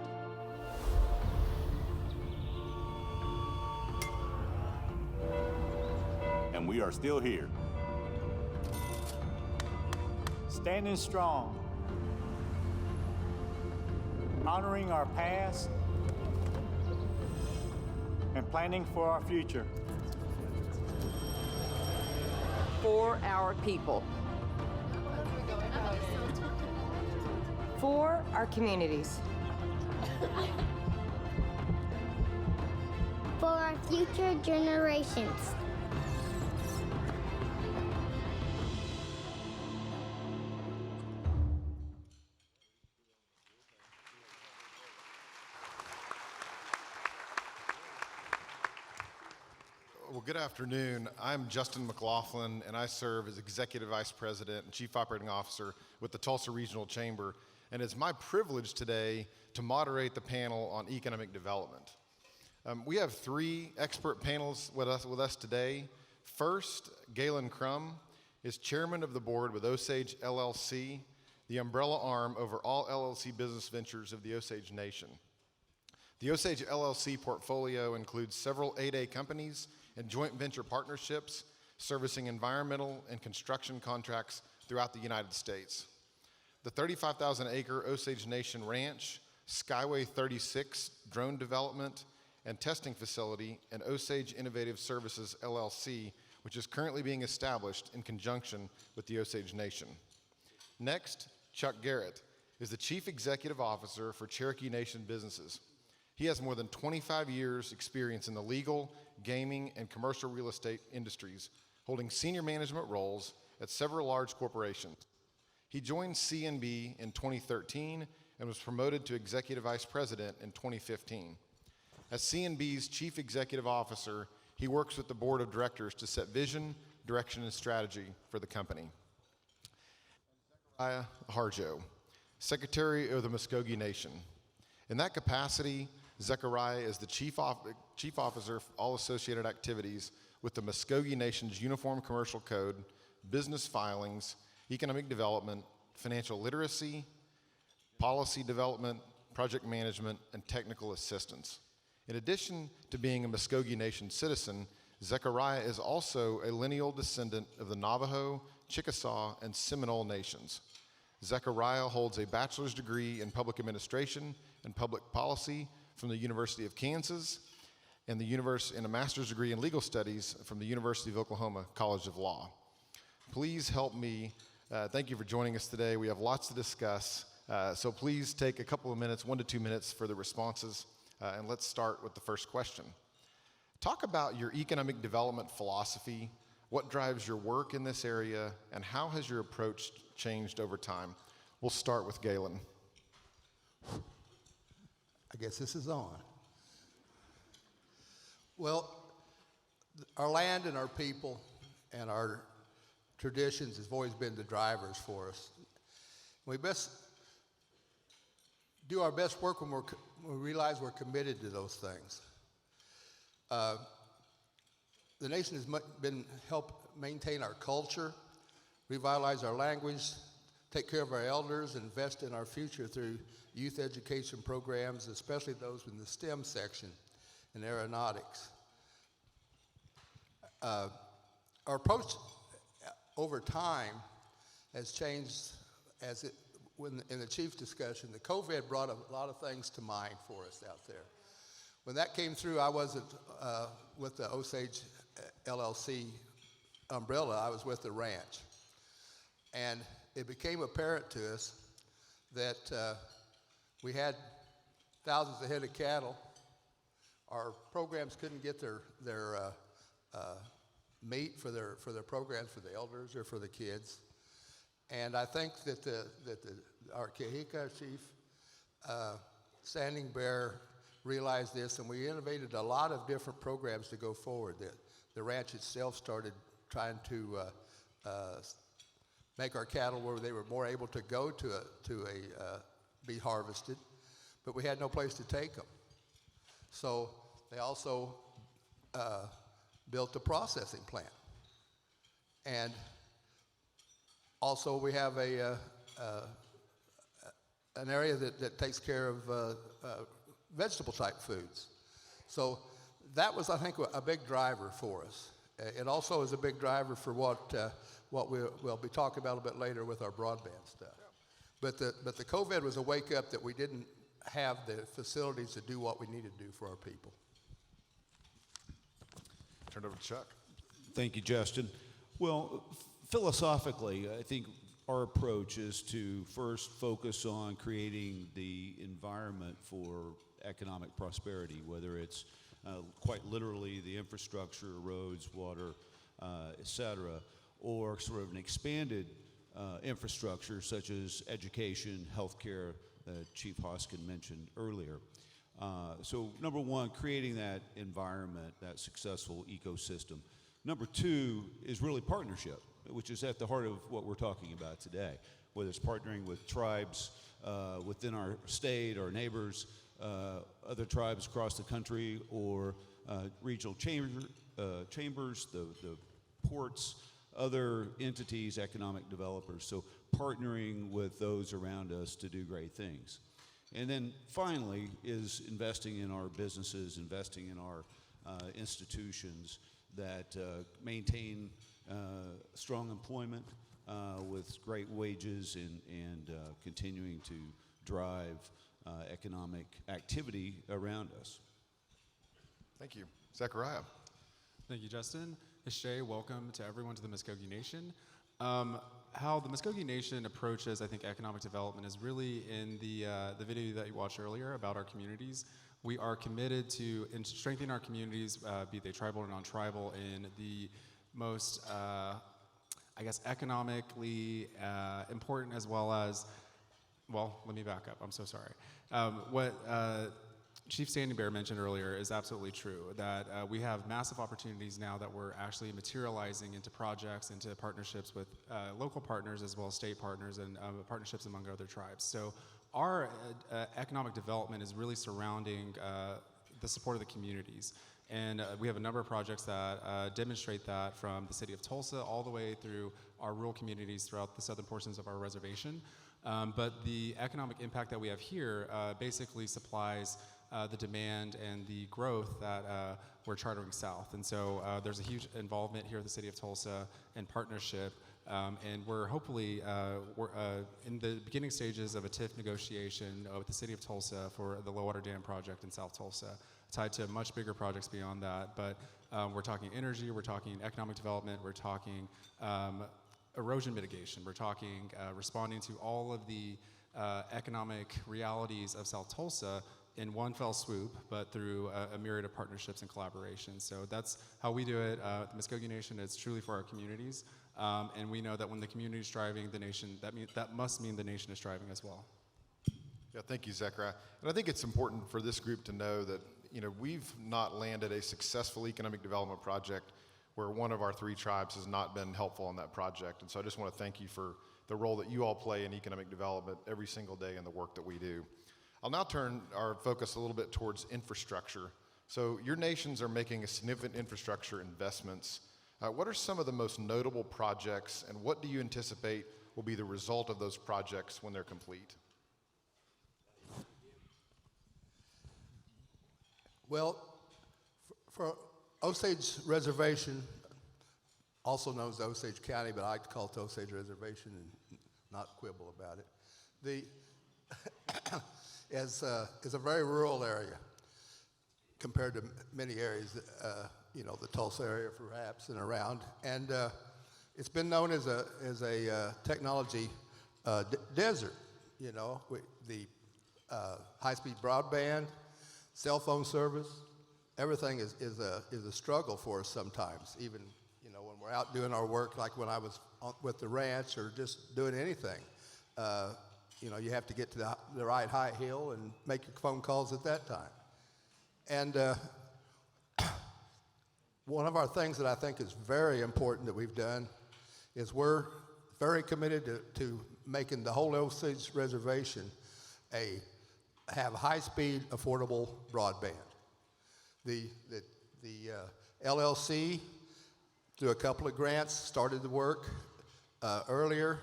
And we are still here. Standing strong. Honoring our past and planning for our future. For our people. For our communities. For our future generations. We're Good afternoon. I'm Justin McLaughlin, and I serve as Executive Vice President and Chief Operating Officer with the Tulsa Regional Chamber. And it's my privilege today to moderate the panel on economic development. We have three expert panels with us today. First, Galen Crum is Chairman of the Board with Osage LLC, the umbrella arm over all LLC business ventures of the Osage Nation. The Osage LLC portfolio includes several 8A companies and joint venture partnerships servicing environmental and construction contracts throughout the United States. The 35,000-acre Osage Nation Ranch, Skyway 36 drone development and testing facility, and Osage Innovative Services LLC, which is currently being established in conjunction with the Osage Nation. Next, Chuck Garrett is the Chief Executive Officer for Cherokee Nation Businesses. He has more than 25 years experience in the legal, gaming, and commercial real estate industries, holding senior management roles at several large corporations. He joined CNB in 2013 and was promoted to Executive Vice President in 2015. As CNB's Chief Executive Officer, he works with the Board of Directors to set vision, direction, and strategy for the company. Zechariah Harjo, Secretary of the Muscogee Nation. In that capacity, Zechariah is the Chief Officer for all associated activities with the Muscogee Nation's Uniform Commercial Code, business filings, economic development, financial literacy, policy development, project management, and technical assistance. In addition to being a Muscogee Nation citizen, Zechariah is also a lineal descendant of the Navajo, Chickasaw, and Seminole nations. Zechariah holds a bachelor's degree in public administration and public policy from the University of Kansas and a master's degree in legal studies from the University of Oklahoma College of Law. Please help me. Thank you for joining us today. We have lots to discuss, so please take a couple of minutes, 1 to 2 minutes for the responses, and let's start with the first question. Talk about your economic development philosophy, what drives your work in this area, and how has your approach changed over time? We'll start with Galen. I guess this is on. Well, our land and our people and our traditions have always been the drivers for us. We best do our best work when we realize we're committed to those things. The nation has been help maintain our culture, revitalize our language, take care of our elders, and invest in our future through youth education programs, especially those in the STEM section and aeronautics. Our approach over time has changed in the chief's discussion. The COVID brought a lot of things to mind for us out there. When that came through, I wasn't with the Osage LLC umbrella, I was with the ranch. And it became apparent to us that we had thousands of head of cattle. Our programs couldn't get their meat for their programs for the elders or for the kids. And I think that our Kahika chief, Standing Bear, realized this, and we innovated a lot of different programs to go forward. The ranch itself started trying to make our cattle where they were more able to go to be harvested, but we had no place to take them. So they also built a processing plant. And also we have an area that takes care of vegetable type foods. So that was, I think, a big driver for us. It also is a big driver for what we'll be talking about a bit later with our broadband stuff. But the COVID was a wake up that we didn't have the facilities to do what we needed to do for our people. Turn it over to Chuck. Thank you, Justin. Well, philosophically, I think our approach is to first focus on creating the environment for economic prosperity, whether it's quite literally the infrastructure, roads, water, et cetera, or sort of an expanded infrastructure such as education, healthcare, Chief Hoskin mentioned earlier. So number one, creating that environment, that successful ecosystem. Number two is really partnership, which is at the heart of what we're talking about today, whether it's partnering with tribes within our state, our neighbors, other tribes across the country, or regional chambers, the ports, other entities, economic developers. So partnering with those around us to do great things. And then finally is investing in our businesses, investing in our institutions that maintain strong employment with great wages and continuing to drive economic activity around us. Thank you. Zechariah. Thank you, Justin. Shay, welcome to everyone to the Muscogee Nation. How the Muscogee Nation approaches, I think, economic development is really in the video that you watched earlier about our communities. We are committed to strengthening our communities, be they tribal or non-tribal, in the most, I guess, economically important, as well as, well, let me back up. I'm so sorry. What Chief Standing Bear mentioned earlier is absolutely true, that we have massive opportunities now that we're actually materializing into projects, into partnerships with local partners as well as state partners, and partnerships among other tribes. So our economic development is really surrounding the support of the communities. And we have a number of projects that demonstrate that, from the city of Tulsa all the way through our rural communities throughout the southern portions of our reservation. But the economic impact that we have here basically supplies the demand and the growth that we're chartering south. And so there's a huge involvement here at the city of Tulsa and partnership. And we're hopefully in the beginning stages of a TIF negotiation with the city of Tulsa for the Low Water Dam project in South Tulsa, tied to much bigger projects beyond that. But we're talking energy, we're talking economic development, we're talking erosion mitigation, we're talking responding to all of the economic realities of South Tulsa in one fell swoop, but through a myriad of partnerships and collaborations. So that's how we do it. The Muscogee Nation is truly for our communities. And we know that when the community is striving, the nation, that must mean the nation is striving as well. Yeah, thank you, Zechariah. And I think it's important for this group to know that, you know, we've not landed a successful economic development project where one of our three tribes has not been helpful in that project. And so I just want to thank you for the role that you all play in economic development every single day in the work that we do. I'll now turn our focus a little bit towards infrastructure. So your nations are making significant infrastructure investments. What are some of the most notable projects, and what do you anticipate will be the result of those projects when they're complete? Well, for Osage Reservation, also known as Osage County, but I like to call it Osage Reservation and not quibble about it. Is a very rural area compared to many areas, you know, the Tulsa area perhaps and around. And it's been known as a technology desert. You know, the high-speed broadband, cell phone service, everything is a struggle for us sometimes. Even, you know, when we're out doing our work, like when I was with the ranch or just doing anything. You know, you have to get to the right high hill and make your phone calls at that time. And one of our things that I think is very important that we've done is we're very committed to making the whole Osage Reservation have high-speed, affordable broadband. The LLC, through a couple of grants, started the work earlier.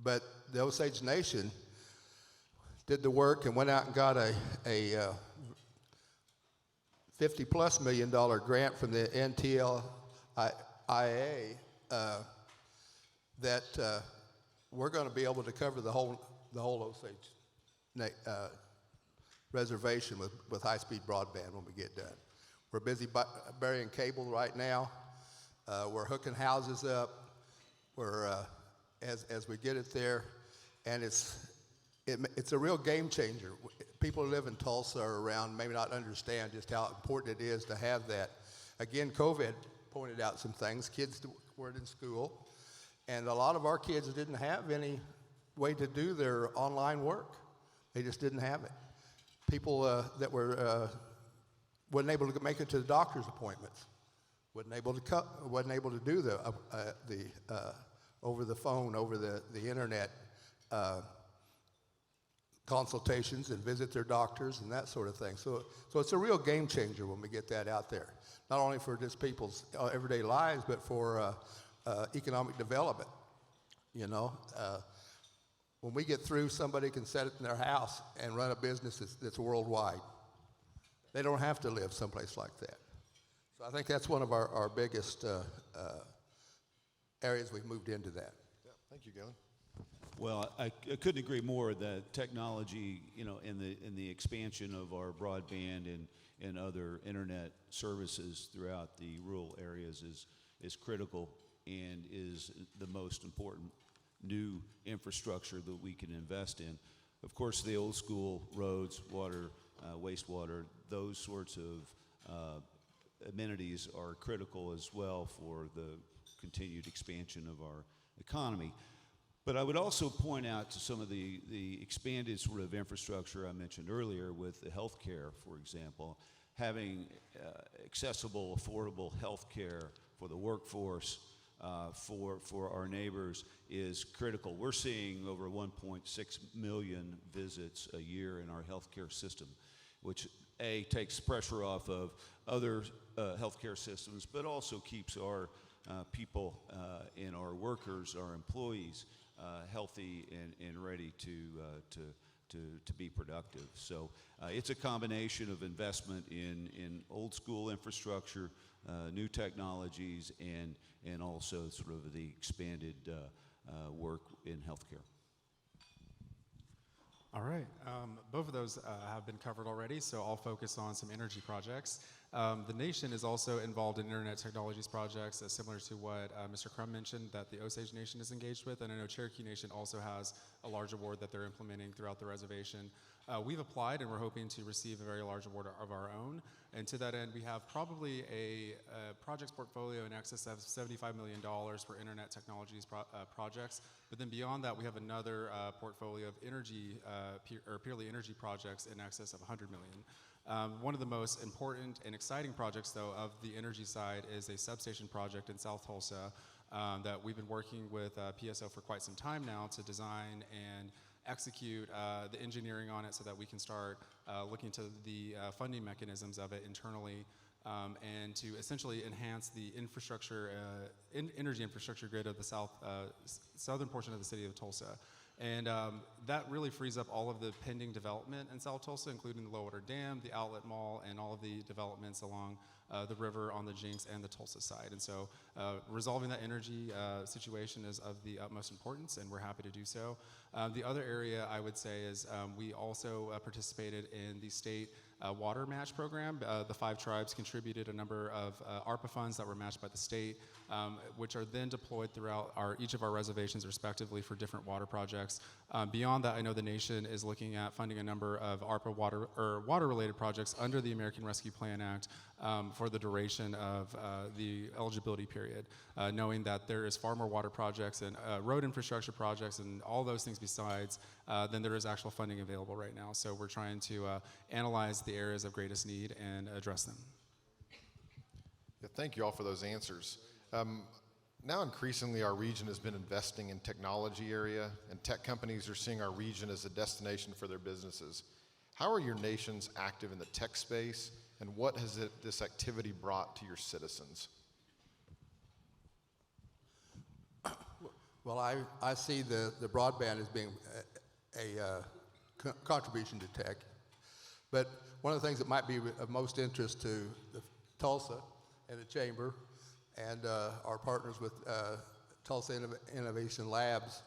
But the Osage Nation did the work and went out and got a $50+ million grant from the NTLIA that we're going to be able to cover the whole Osage reservation with high-speed broadband when we get done. We're busy burying cable right now. We're hooking houses up. We're as we get it there, and it's a real game changer. People who live in Tulsa or around may not understand just how important it is to have that. Again, COVID pointed out some things. Kids weren't in school, and a lot of our kids didn't have any way to do their online work. They just didn't have it. People that were wasn't able to make it to the doctor's appointments, wasn't able to do the over the phone, over the internet consultations and visit their doctors and that sort of thing. So it's a real game changer when we get that out there, not only for just people's everyday lives, but for economic development. You know, when we get through, somebody can set it in their house and run a business that's worldwide. They don't have to live someplace like that. So I think that's one of our biggest areas we've moved into that. Yeah, thank you, Galen. Well, I couldn't agree more that technology, you know, in the expansion of our broadband and other internet services throughout the rural areas is critical and is the most important new infrastructure that we can invest in. Of course, the old school roads, water, wastewater, those sorts of amenities are critical as well for the continued expansion of our economy. But I would also point out to some of the expanded sort of infrastructure I mentioned earlier with the healthcare, for example, having accessible, affordable healthcare for the workforce, for our neighbors is critical. We're seeing over 1.6 million visits a year in our healthcare system, which takes pressure off of other healthcare systems, but also keeps our people and our workers, our employees, healthy and ready to be productive. So it's a combination of investment in old school infrastructure, new technologies, and also sort of the expanded work in healthcare. All right, both of those have been covered already, so I'll focus on some energy projects. The nation is also involved in internet technologies projects, similar to what Mr. Crum mentioned that the Osage Nation is engaged with, and I know Cherokee Nation also has a large award that they're implementing throughout the reservation. We've applied and we're hoping to receive a very large award of our own, and to that end we have probably a projects portfolio in excess of $75 million for internet technologies projects, but then beyond that we have another portfolio of energy, purely energy projects in excess of $100 million. One of the most important and exciting projects, though, of the energy side is a substation project in South Tulsa that we've been working with PSO for quite some time now to design and execute the engineering on it so that we can start looking to the funding mechanisms of it internally and to essentially enhance the infrastructure, energy infrastructure grid of the southern portion of the city of Tulsa. And that really frees up all of the pending development in South Tulsa, including the Low-Water Dam, the Outlet Mall, and all of the developments along the river on the Jinx and the Tulsa side. And so resolving that energy situation is of the utmost importance, and we're happy to do so. The other area I would say is we also participated in the state water match program. The 5 tribes contributed a number of ARPA funds that were matched by the state, which are then deployed throughout each of our reservations respectively for different water projects. Beyond that, I know the nation is looking at funding a number of ARPA water-related projects under the American Rescue Plan Act for the duration of the eligibility period, knowing that there is far more water projects and road infrastructure projects and all those things besides than there is actual funding available right now. So we're trying to analyze the areas of greatest need and address them. Yeah, thank you all for those answers. Now increasingly our region has been investing in technology area, and tech companies are seeing our region as a destination for their businesses. How are your nations active in the tech space, and what has this activity brought to your citizens? Well, I see the broadband as being a contribution to tech, but one of the things that might be of most interest to Tulsa and the Chamber and our partners with Tulsa Innovation Labs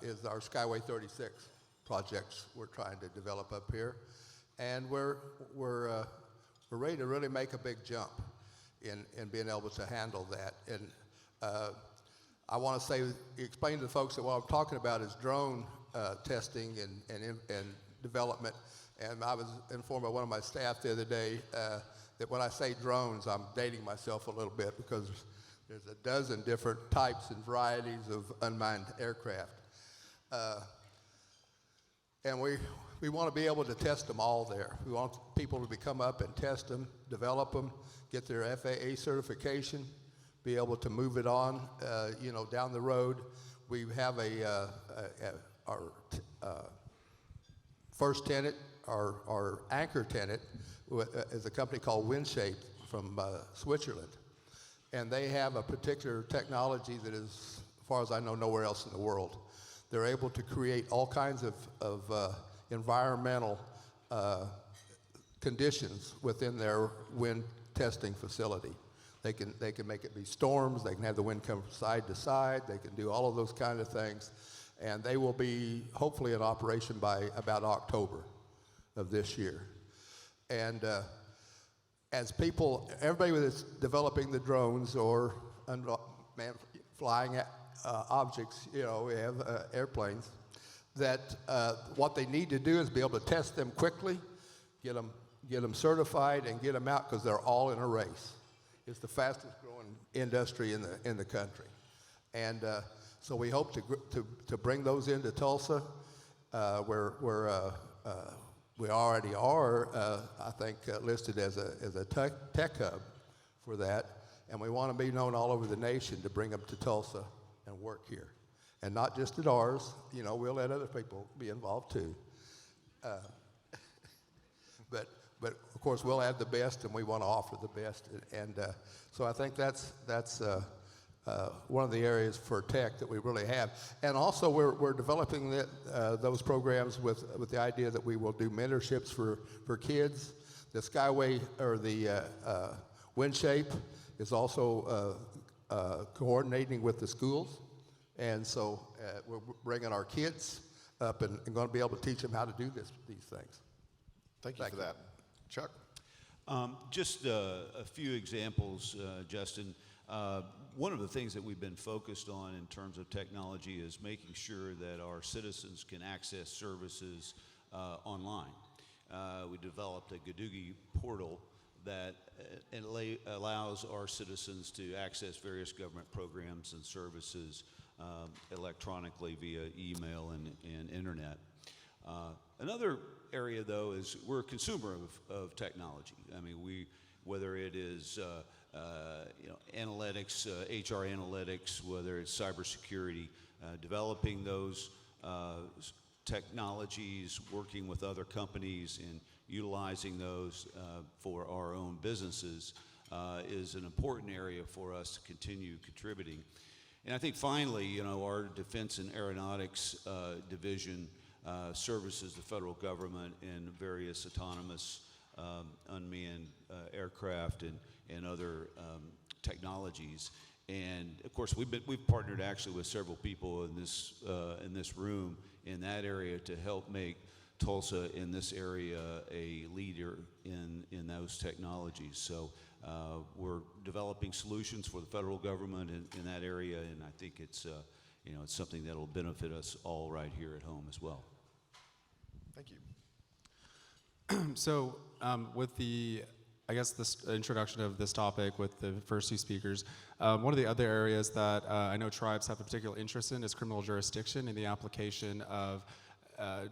is our Skyway 36 projects we're trying to develop up here. And we're ready to really make a big jump in being able to handle that. And I want to explain to the folks that what I'm talking about is drone testing and development. And I was informed by one of my staff the other day that when I say drones, I'm dating myself a little bit because there's a dozen different types and varieties of unmanned aircraft. And we want to be able to test them all there. We want people to come up and test them, develop them, get their FAA certification, be able to move it on, down the road. We have our first tenant, our anchor tenant, is a company called WindShape from Switzerland. And they have a particular technology that is, as far as I know, nowhere else in the world. They're able to create all kinds of environmental conditions within their wind testing facility. They can make it be storms, they can have the wind come from side to side, they can do all of those kind of things. And they will be hopefully in operation by about October of this year. And as everybody that's developing the drones or flying objects, we have airplanes, that what they need to do is be able to test them quickly, get them certified, and get them out, because they're all in a race. It's the fastest growing industry in the country. And so we hope to bring those into Tulsa, where we already are, I think, listed as a tech hub for that. And we want to be known all over the nation to bring them to Tulsa and work here. And not just at ours, we'll let other people be involved too. But of course, we'll have the best, and we want to offer the best. And so I think that's one of the areas for tech that we really have. And also, we're developing those programs with the idea that we will do mentorships for kids. The Skyway, or the WindShape, is also coordinating with the schools. And so we're bringing our kids up and going to be able to teach them how to do these things. Thank you for that. Chuck? Just a few examples, Justin. One of the things that we've been focused on in terms of technology is making sure that our citizens can access services online. We developed a Gadugi portal that allows our citizens to access various government programs and services electronically via email and internet. Another area, though, is we're a consumer of technology. I mean, whether it is analytics, HR analytics, whether it's cybersecurity, developing those technologies, working with other companies, and utilizing those for our own businesses is an important area for us to continue contributing. And I think finally, our Defense and Aeronautics Division services the federal government in various autonomous unmanned aircraft and other technologies. And of course, we've partnered actually with several people in this room in that area to help make Tulsa in this area a leader in those technologies. So we're developing solutions for the federal government in that area, and I think it's it's something that will benefit us all right here at home as well. Thank you. So with this introduction of this topic with the first two speakers, one of the other areas that I know tribes have a particular interest in is criminal jurisdiction and the application of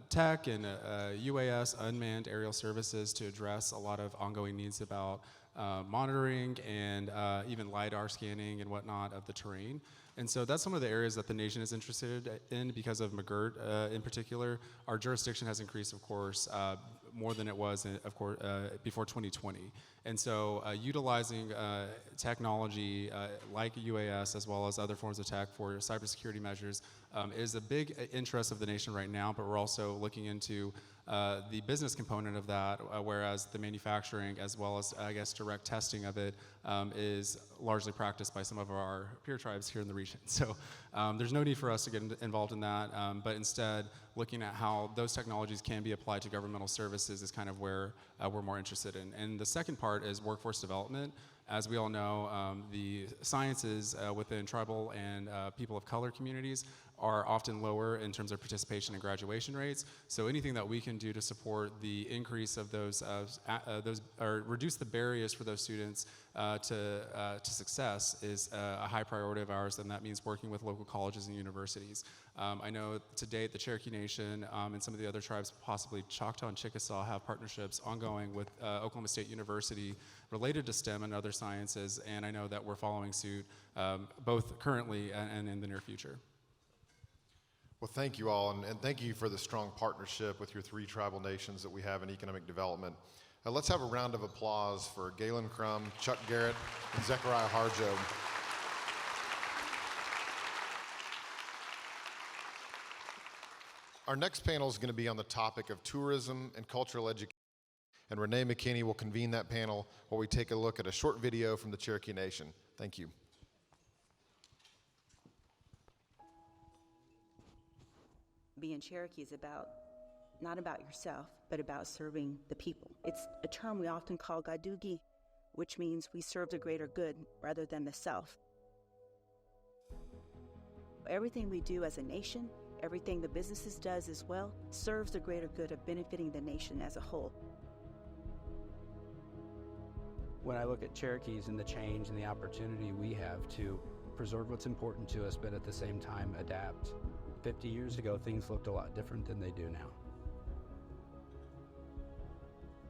tech and UAS, unmanned aerial services, to address a lot of ongoing needs about monitoring and even LiDAR scanning and whatnot of the terrain. And so that's some of the areas that the nation is interested in because of McGirt in particular. Our jurisdiction has increased, of course, more than it was, before 2020. And so utilizing technology like UAS as well as other forms of tech for cybersecurity measures is a big interest of the nation right now, but we're also looking into the business component of that, whereas the manufacturing as well as, I guess, direct testing of it is largely practiced by some of our peer tribes here in the region. So there's no need for us to get involved in that, but instead looking at how those technologies can be applied to governmental services is kind of where we're more interested in. And the second part is workforce development. As we all know, the sciences within tribal and people of color communities are often lower in terms of participation and graduation rates. So anything that we can do to support the increase of those or reduce the barriers for those students to success is a high priority of ours, and that means working with local colleges and universities. I know to date the Cherokee Nation and some of the other tribes, possibly Choctaw and Chickasaw, have partnerships ongoing with Oklahoma State University related to STEM and other sciences, and I know that we're following suit both currently and in the near future. Well, thank you all, and thank you for the strong partnership with your three tribal nations that we have in economic development. Let's have a round of applause for Galen Crum, Chuck Garrett, and Zechariah Harjo. Our next panel is going to be on the topic of tourism and cultural education, and Renee McKinney will convene that panel while we take a look at a short video from the Cherokee Nation. Thank you. Being Cherokee is not about yourself, but about serving the people. It's a term we often call gadugi, which means we serve the greater good rather than the self. Everything we do as a nation, everything the businesses does as well, serves the greater good of benefiting the nation as a whole. When I look at Cherokees and the change and the opportunity we have to preserve what's important to us, but at the same time adapt. 50 years ago, things looked a lot different than they do now.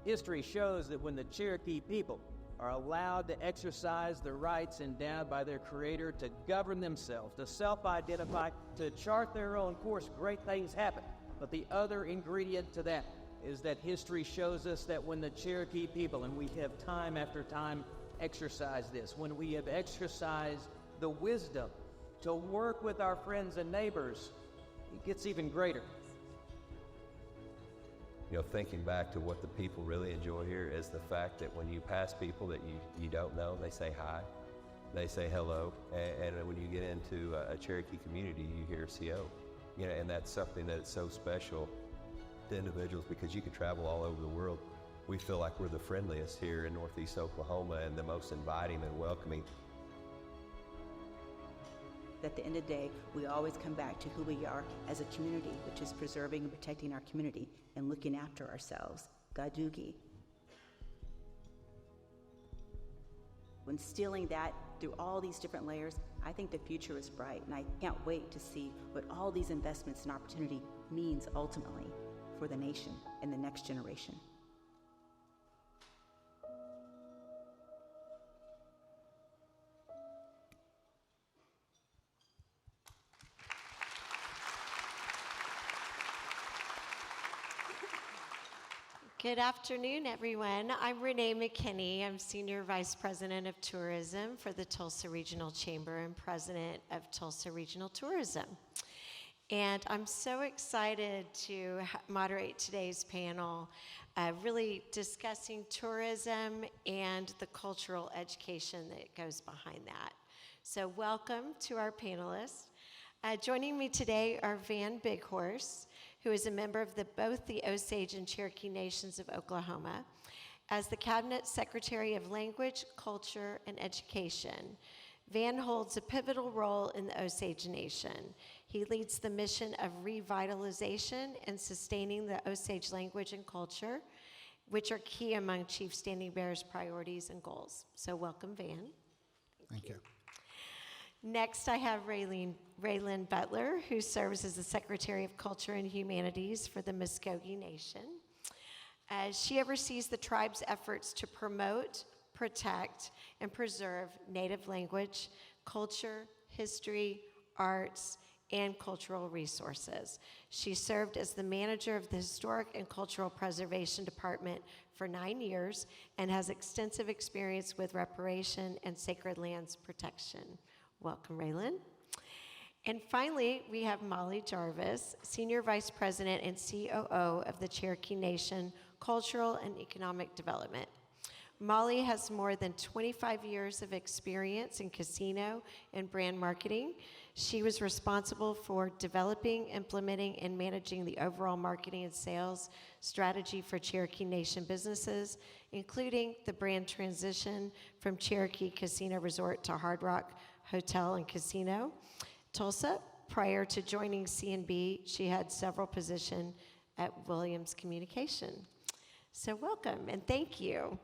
History shows that when the Cherokee people are allowed to exercise the rights endowed by their Creator to govern themselves, to self-identify, to chart their own course, great things happen. But the other ingredient to that is that history shows us that when the Cherokee people, and we have time after time exercised this, when we have exercised the wisdom to work with our friends and neighbors, it gets even greater. You know, thinking back to what the people really enjoy here is the fact that when you pass people that you don't know, they say hi, they say hello, and when you get into a Cherokee community, you hear CO. You know, and that's something that's so special to individuals because you can travel all over the world. We feel like we're the friendliest here in Northeast Oklahoma and the most inviting and welcoming. At the end of the day, we always come back to who we are as a community, which is preserving and protecting our community and looking after ourselves. Gadugi. When instilling that through all these different layers, I think the future is bright, and I can't wait to see what all these investments and opportunity means ultimately for the nation and the next generation. Good afternoon, everyone. I'm Renee McKinney. I'm Senior Vice President of Tourism for the Tulsa Regional Chamber and President of Tulsa Regional Tourism. And I'm so excited to moderate today's panel, really discussing tourism and the cultural education that goes behind that. So welcome to our panelists. Joining me today are Van Bighorse, who is a member of both the Osage and Cherokee Nations of Oklahoma, as the Cabinet Secretary of Language, Culture, and Education. Van holds a pivotal role in the Osage Nation. He leads the mission of revitalization and sustaining the Osage language and culture, which are key among Chief Standing Bearer's priorities and goals. So welcome, Van. Thank you. Next, I have Raylan Butler, who serves as the Secretary of Culture and Humanities for the Muscogee Nation. She oversees the tribe's efforts to promote, protect, and preserve Native language, culture, history, arts, and cultural resources. She served as the manager of the Historic and Cultural Preservation Department for 9 years and has extensive experience with reparation and sacred lands protection. Welcome, Raylan. And finally, we have Molly Jarvis, Senior Vice President and COO of the Cherokee Nation Cultural and Economic Development. Molly has more than 25 years of experience in casino and brand marketing. She was responsible for developing, implementing, and managing the overall marketing and sales strategy for Cherokee Nation businesses, including the brand transition from Cherokee Casino Resort to Hard Rock Hotel and Casino, Tulsa. Prior to joining C&B, she had several positions at Williams Communication. So welcome and thank you.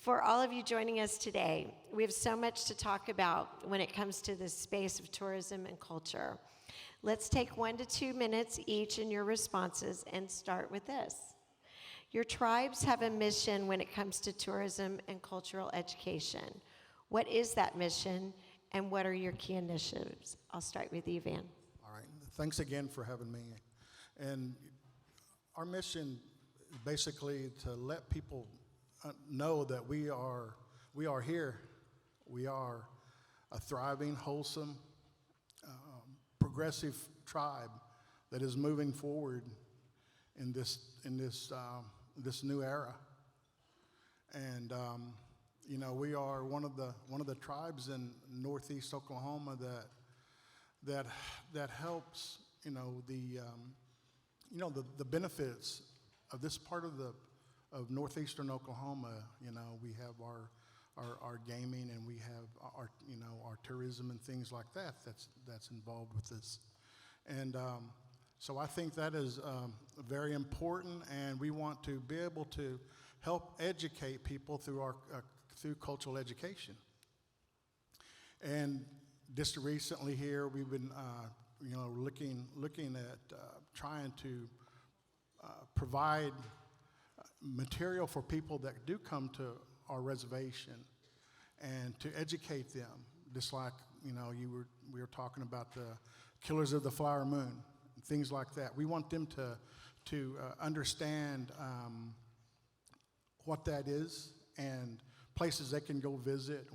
For all of you joining us today, we have so much to talk about when it comes to this space of tourism and culture. Let's take 1 to 2 minutes each in your responses and start with this. Your tribes have a mission when it comes to tourism and cultural education. What is that mission, and what are your key initiatives? I'll start with you, Van. All right, thanks again for having me. And our mission is basically to let people know that we are here. We are a thriving, wholesome, progressive tribe that is moving forward in this new era. And you know, we are one of the tribes in northeast Oklahoma that helps, you know, the benefits of this part of northeastern Oklahoma. You know, we have our gaming, and we have our tourism and things like that that's involved with this. And so I think that is very important, and we want to be able to help educate people through through cultural education. And just recently here, we've been looking at trying to provide material for people that do come to our reservation, and to educate them, just like we were talking about the Killers of the Flower Moon, things like that. We want them to understand what that is and places they can go visit.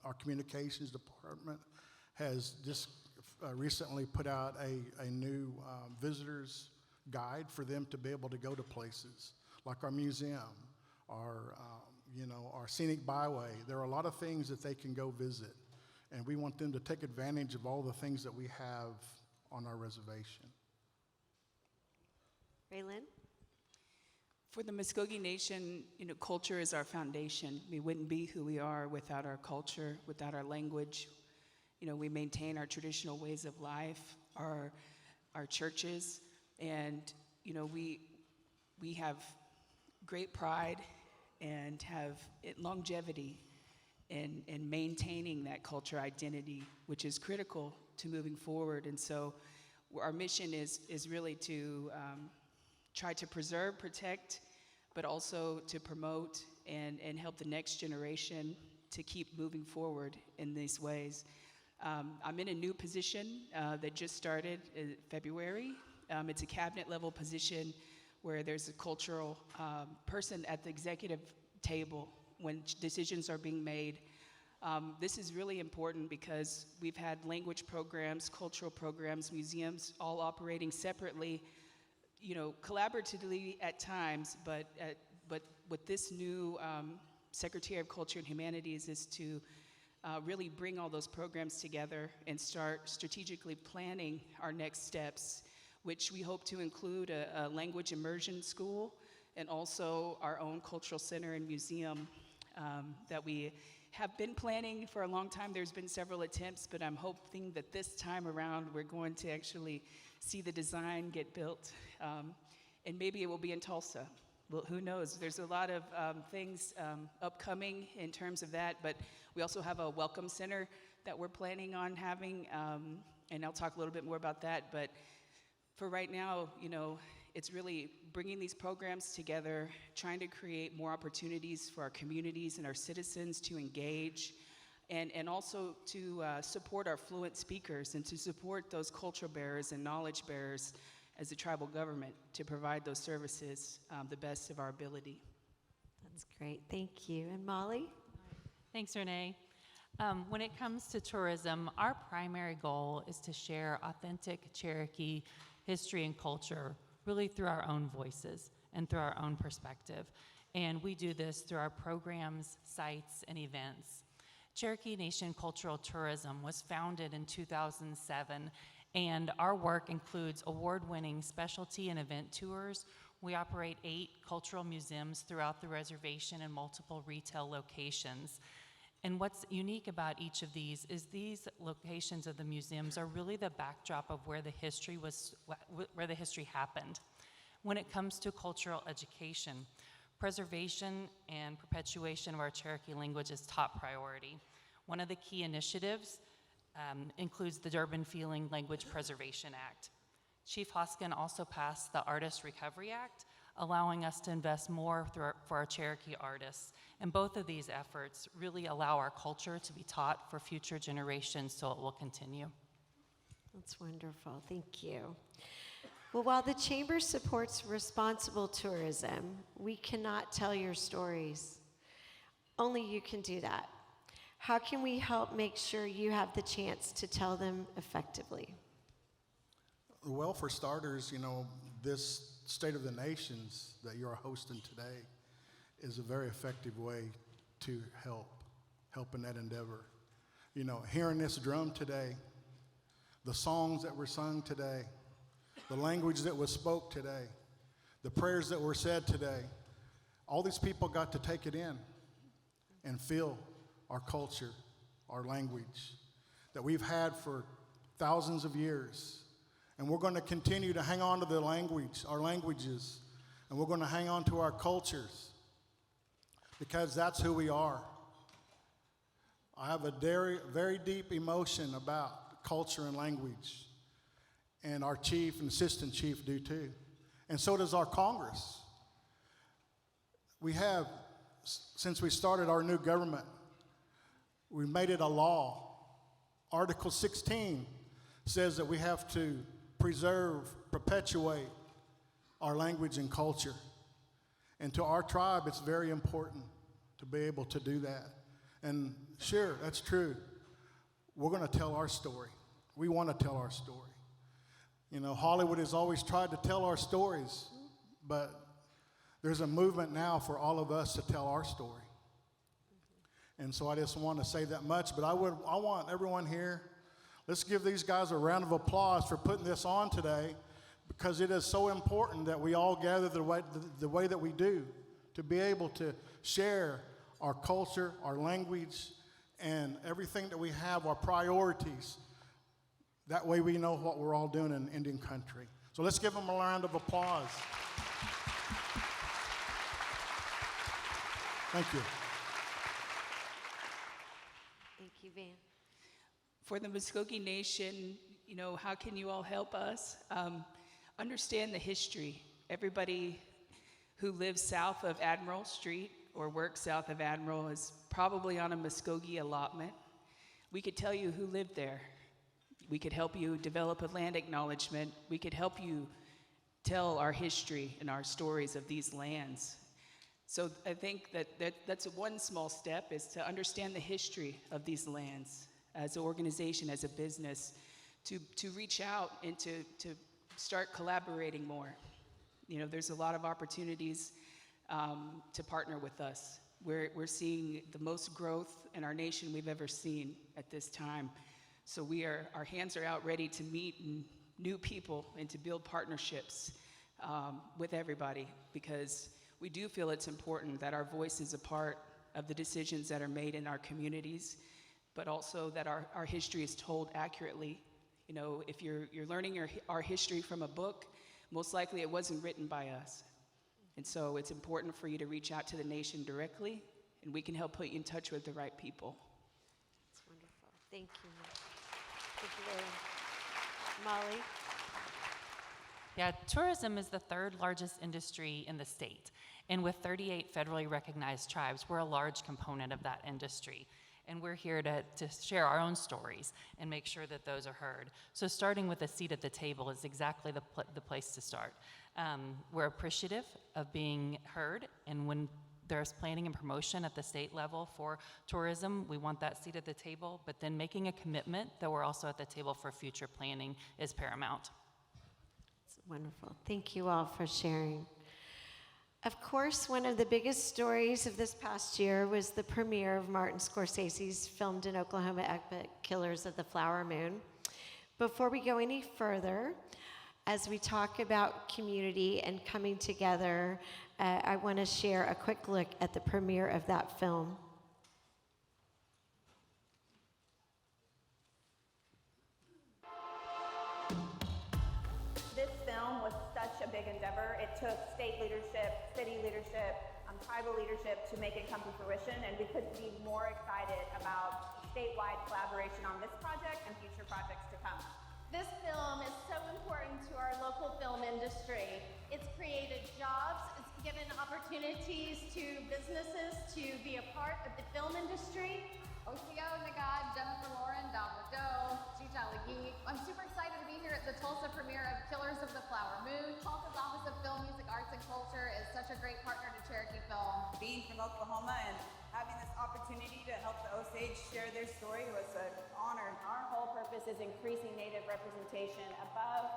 Our communications department has just recently put out a new visitors guide for them to be able to go to places like our museum, our scenic byway. There are a lot of things that they can go visit, and we want them to take advantage of all the things that we have on our reservation. Raylan? For the Muscogee Nation, culture is our foundation. We wouldn't be who we are without our culture, without our language. We maintain our traditional ways of life, our churches, and we have great pride and have longevity in maintaining that culture identity, which is critical to moving forward. And so our mission is really to try to preserve, protect, but also to promote and help the next generation to keep moving forward in these ways. I'm in a new position that just started in February. It's a cabinet level position where there's a cultural person at the executive table when decisions are being made. This is really important because we've had language programs, cultural programs, museums all operating separately, collaboratively at times, but with this new Secretary of Culture and Humanities is to really bring all those programs together and start strategically planning our next steps, which we hope to include a language immersion school and also our own cultural center and museum that we have been planning for a long time. There's been several attempts, but I'm hoping that this time around we're going to actually see the design get built, and maybe it will be in Tulsa. Well, who knows? There's a lot of things upcoming in terms of that, but we also have a welcome center that we're planning on having, and I'll talk a little bit more about that. But for right now, it's really bringing these programs together, trying to create more opportunities for our communities and our citizens to engage, and also to support our fluent speakers and to support those culture bearers and knowledge bearers as a tribal government to provide those services the best of our ability. That's great, thank you. And Molly? Thanks, Renee. When it comes to tourism, our primary goal is to share authentic Cherokee history and culture really through our own voices and through our own perspective. And we do this through our programs, sites, and events. Cherokee Nation Cultural Tourism was founded in 2007, and our work includes award-winning specialty and event tours. We operate 8 cultural museums throughout the reservation and multiple retail locations. And what's unique about each of these is these locations of the museums are really the backdrop of where the history happened. When it comes to cultural education, Preservation and perpetuation of our Cherokee language is top priority. One of the key initiatives includes the Durban Feeling Language Preservation Act. Chief Hoskin also passed the Artist Recovery Act, allowing us to invest more for our Cherokee artists. And both of these efforts really allow our culture to be taught for future generations so it will continue. That's wonderful. Thank you. Well, while the Chamber supports responsible tourism, we cannot tell your stories. Only you can do that. How can we help make sure you have the chance to tell them effectively? Well, for starters, this State of the Nations that you're hosting today is a very effective way to help in that endeavor. Hearing this drum today, the songs that were sung today, the language that was spoke today, the prayers that were said today, all these people got to take it in and feel our culture, our language that we've had for thousands of years. And we're going to continue to hang on to the language, our languages, and we're going to hang on to our cultures because that's who we are. I have a very, very deep emotion about culture and language, and our chief and assistant chief do too, and so does our Congress. We have, since we started our new government, we made it a law. Article 16 says that we have to preserve, perpetuate our language and culture. And to our tribe, it's very important to be able to do that. And sure, that's true. We're going to tell our story. We want to tell our story. Hollywood has always tried to tell our stories, but there's a movement now for all of us to tell our story. And so I just want to say that much, but I want everyone here, let's give these guys a round of applause for putting this on today, because it is so important that we all gather the way that we do, to be able to share our culture, our language, and everything that we have, our priorities. That way we know what we're all doing in Indian country. So let's give them a round of applause. Thank you. Thank you, Van. For the Muscogee Nation, how can you all help us? Understand the history. Everybody who lives south of Admiral Street or works south of Admiral is probably on a Muscogee allotment. We could tell you who lived there. We could help you develop a land acknowledgement. We could help you tell our history and our stories of these lands. So I think that's one small step, is to understand the history of these lands as an organization, as a business, to reach out and to start collaborating more. There's a lot of opportunities to partner with us. We're seeing the most growth in our nation we've ever seen at this time. So our hands are out ready to meet new people and to build partnerships with everybody, because we do feel it's important that our voice is a part of the decisions that are made in our communities, but also that our history is told accurately. If you're learning our history from a book, most likely it wasn't written by us. And so it's important for you to reach out to the nation directly, and we can help put you in touch with the right people. That's wonderful. Thank you. Thank you, Molly? Yeah, tourism is the third largest industry in the state. And with 38 federally recognized tribes, we're a large component of that industry. And we're here to share our own stories and make sure that those are heard. So starting with a seat at the table is exactly the place to start. We're appreciative of being heard, and when there's planning and promotion at the state level for tourism, we want that seat at the table, but then making a commitment that we're also at the table for future planning is paramount. It's wonderful. Thank you all for sharing. Of course, one of the biggest stories of this past year was the premiere of Martin Scorsese's filmed in Oklahoma epic Killers of the Flower Moon. Before we go any further, as we talk about community and coming together, I want to share a quick look at the premiere of that film. This film was such a big endeavor. It took state leadership, city leadership, tribal leadership to make it come to fruition, and we couldn't be more excited about statewide collaboration on this project and future projects to come. This film is so important to our local film industry. It's created jobs, it's given opportunities to businesses to be a part of the film industry. Osio Nagad, Jennifer Lauren, Dalmado, Chichalagi. I'm super excited to be here at the Tulsa premiere of Killers of the Flower Moon. Tulsa's Office of Film, Music, Arts, and Culture is such a great partner to Cherokee Film. Being from Oklahoma and having this opportunity to help the Osage share their story was an honor. Our whole purpose is increasing Native representation above,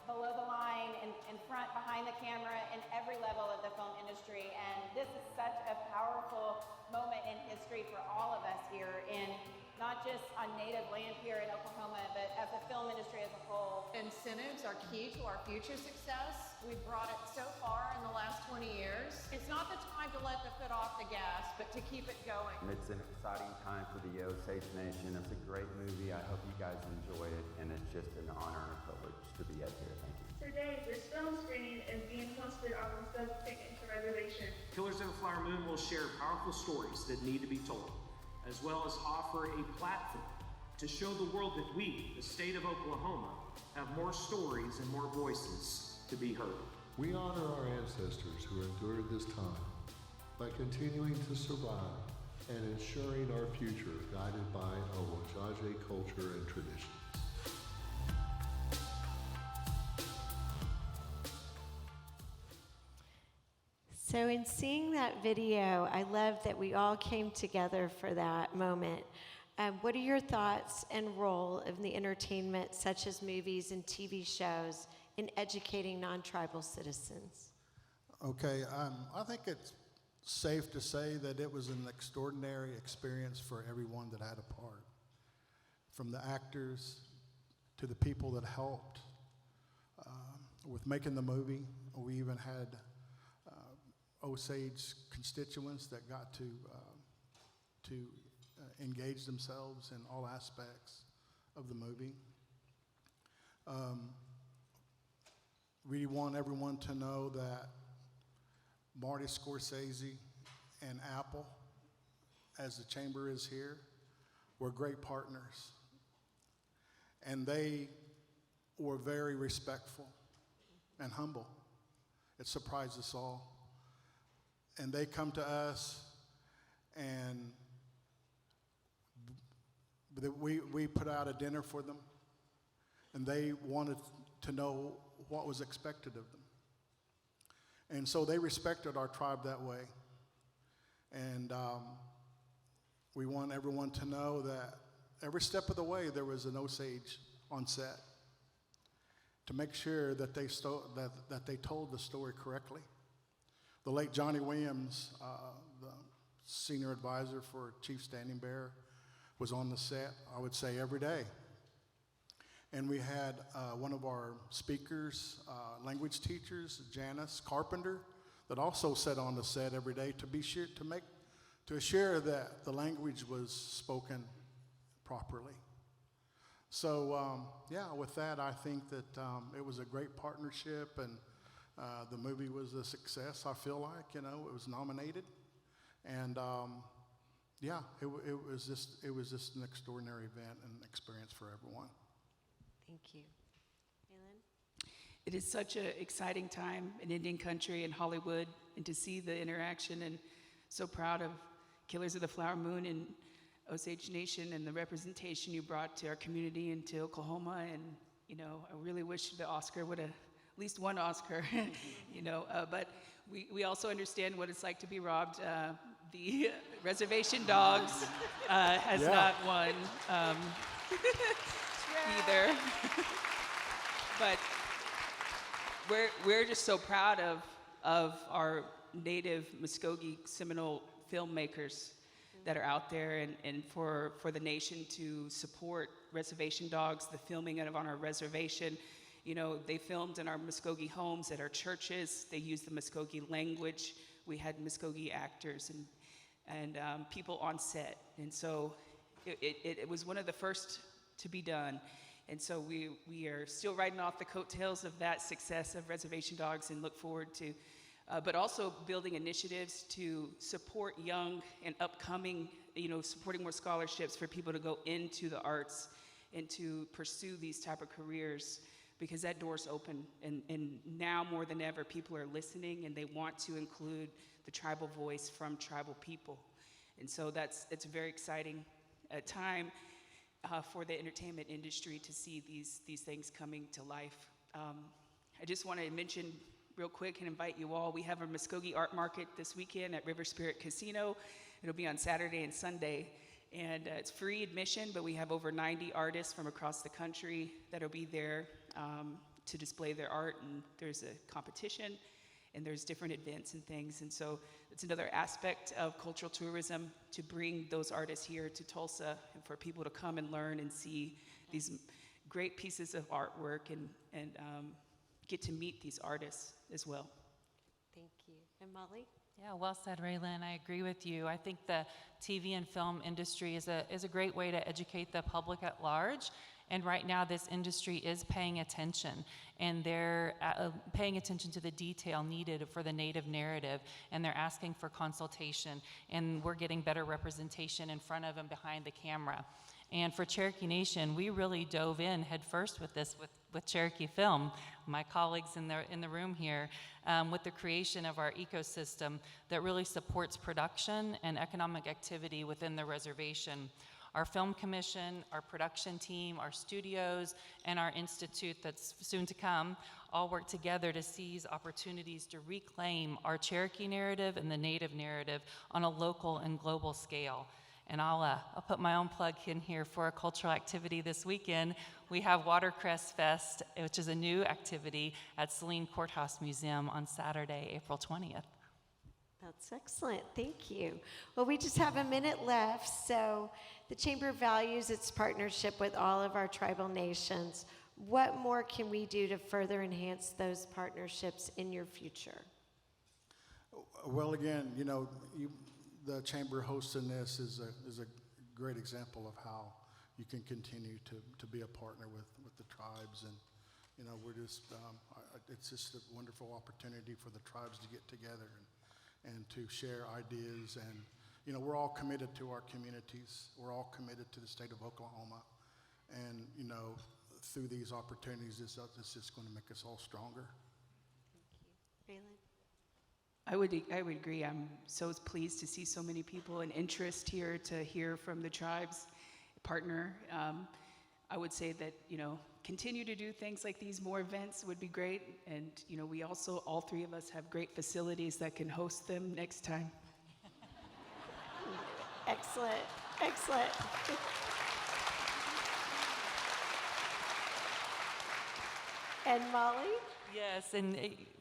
below the line, in front, behind the camera, in every level of the film industry. And this is such a powerful moment in history for all of us here, in not just on Native land here in Oklahoma, but as a film industry as a whole. Incentives are key to our future success. We've brought it so far in the last 20 years. It's not the time to let the foot off the gas, but to keep it going. It's an exciting time for the Osage Nation. It's a great movie. I hope you guys enjoy it, and it's just an honor and a privilege to be up here. Thank you. Today, this film screening is being hosted on the Muscogee Reservation. Killers of the Flower Moon will share powerful stories that need to be told, as well as offer a platform to show the world that we, the state of Oklahoma, have more stories and more voices to be heard. We honor our ancestors who endured this time by continuing to survive and ensuring our future guided by our Muscogee culture and traditions. So in seeing that video, I love that we all came together for that moment. What are your thoughts and role in the entertainment, such as movies and TV shows, in educating non-tribal citizens? Okay, I think it's safe to say that it was an extraordinary experience for everyone that had a part. From the actors to the people that helped with making the movie. We even had Osage constituents that got to engage themselves in all aspects of the movie. We want everyone to know that Marty Scorsese and Apple, as the chamber is here, were great partners. And they were very respectful and humble. It surprised us all. And they come to us, and we put out a dinner for them, and they wanted to know what was expected of them. And so they respected our tribe that way. And we want everyone to know that every step of the way there was an Osage on set to make sure that they told the story correctly. The late Johnny Williams, the senior advisor for Chief Standing Bearer, was on the set, I would say, every day. And we had one of our speakers, language teachers, Janice Carpenter, that also sat on the set every day to be sure to assure that the language was spoken properly. So yeah, with that, I think that it was a great partnership, and the movie was a success. I feel like, it was nominated, and yeah, it was just an extraordinary event and experience for everyone. Thank you. Aylin? It is such an exciting time in Indian country and Hollywood, and to see the interaction, and so proud of Killers of the Flower Moon and Osage Nation and the representation you brought to our community and to Oklahoma. And, I really wish the Oscar would have at least one Oscar, but we also understand what it's like to be robbed. The Reservation Dogs has not won either. But we're just so proud of our native Muscogee Seminole filmmakers that are out there, and for the nation to support Reservation Dogs, the filming of on our reservation. They filmed in our Muscogee homes, at our churches. They used the Muscogee language. We had Muscogee actors and people on set. And so it was one of the first to be done. And so we are still riding off the coattails of that success of Reservation Dogs, and look forward to but also building initiatives to support young and upcoming, supporting more scholarships for people to go into the arts and to pursue these type of careers, because that door's open. And now more than ever, people are listening and they want to include the tribal voice from tribal people. And so it's a very exciting time for the entertainment industry to see these things coming to life. I just want to mention real quick and invite you all. We have a Muscogee Art Market this weekend at River Spirit Casino. It'll be on Saturday and Sunday. And it's free admission, but we have over 90 artists from across the country that'll be there to display their art. And there's a competition, and there's different events and things. And so it's another aspect of cultural tourism to bring those artists here to Tulsa and for people to come and learn and see these great pieces of artwork and get to meet these artists as well. Thank you. And Molly? Yeah, well said, Raylan. I agree with you. I think the TV and film industry is a great way to educate the public at large. And right now, this industry is paying attention, and they're paying attention to the detail needed for the Native narrative, and they're asking for consultation, and we're getting better representation in front of and behind the camera. And for Cherokee Nation, we really dove in head first with this, with Cherokee Film, my colleagues in the room here, with the creation of our ecosystem that really supports production and economic activity within the reservation. Our film commission, our production team, our studios, and our institute that's soon to come all work together to seize opportunities to reclaim our Cherokee narrative and the Native narrative on a local and global scale. And I'll put my own plug in here for a cultural activity this weekend. We have Watercress Fest, which is a new activity at Saline Courthouse Museum on Saturday, April 20th. That's excellent. Thank you. Well, we just have a minute left. So the Chamber values its partnership with all of our tribal nations. What more can we do to further enhance those partnerships in your future? Well, again, the Chamber hosting this is a great example of how you can continue to be a partner with the tribes. And, we're just, it's just a wonderful opportunity for the tribes to get together and to share ideas. And, we're all committed to our communities. We're all committed to the state of Oklahoma. And, through these opportunities, it's just going to make us all stronger. Thank you. Raylan? I would agree. I'm so pleased to see so many people and interest here to hear from the tribes partner. I would say that, continue to do things like these, more events would be great. And, we also, all three of us have great facilities that can host them next time. Excellent. Excellent. And Molly? Yes, and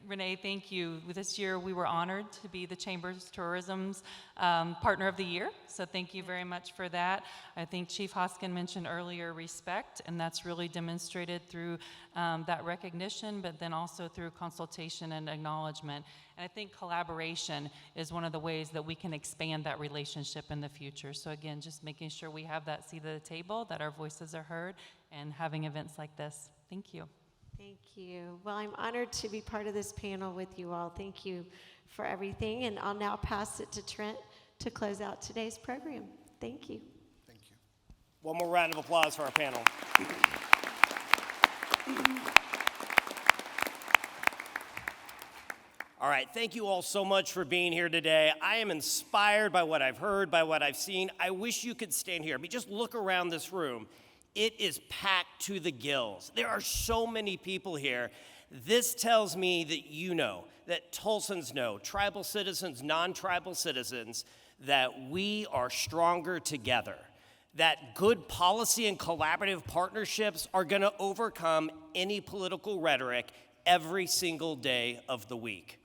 Renee, thank you. This year we were honored to be the Chamber's Tourism's Partner of the Year, so thank you very much for that. I think Chief Hoskin mentioned earlier respect, and that's really demonstrated through that recognition, but then also through consultation and acknowledgement. And I think collaboration is one of the ways that we can expand that relationship in the future. So again, just making sure we have that seat at the table, that our voices are heard, and having events like this. Thank you. Thank you. Well, I'm honored to be part of this panel with you all. Thank you for everything. And I'll now pass it to Trent to close out today's program. Thank you. Thank you. One more round of applause for our panel. All right, thank you all so much for being here today. I am inspired by what I've heard, by what I've seen. I wish you could stand here. But just look around this room. It is packed to the gills. There are so many people here. This tells me that that Tulsans know, tribal citizens, non-tribal citizens, that we are stronger together, that good policy and collaborative partnerships are going to overcome any political rhetoric every single day of the week.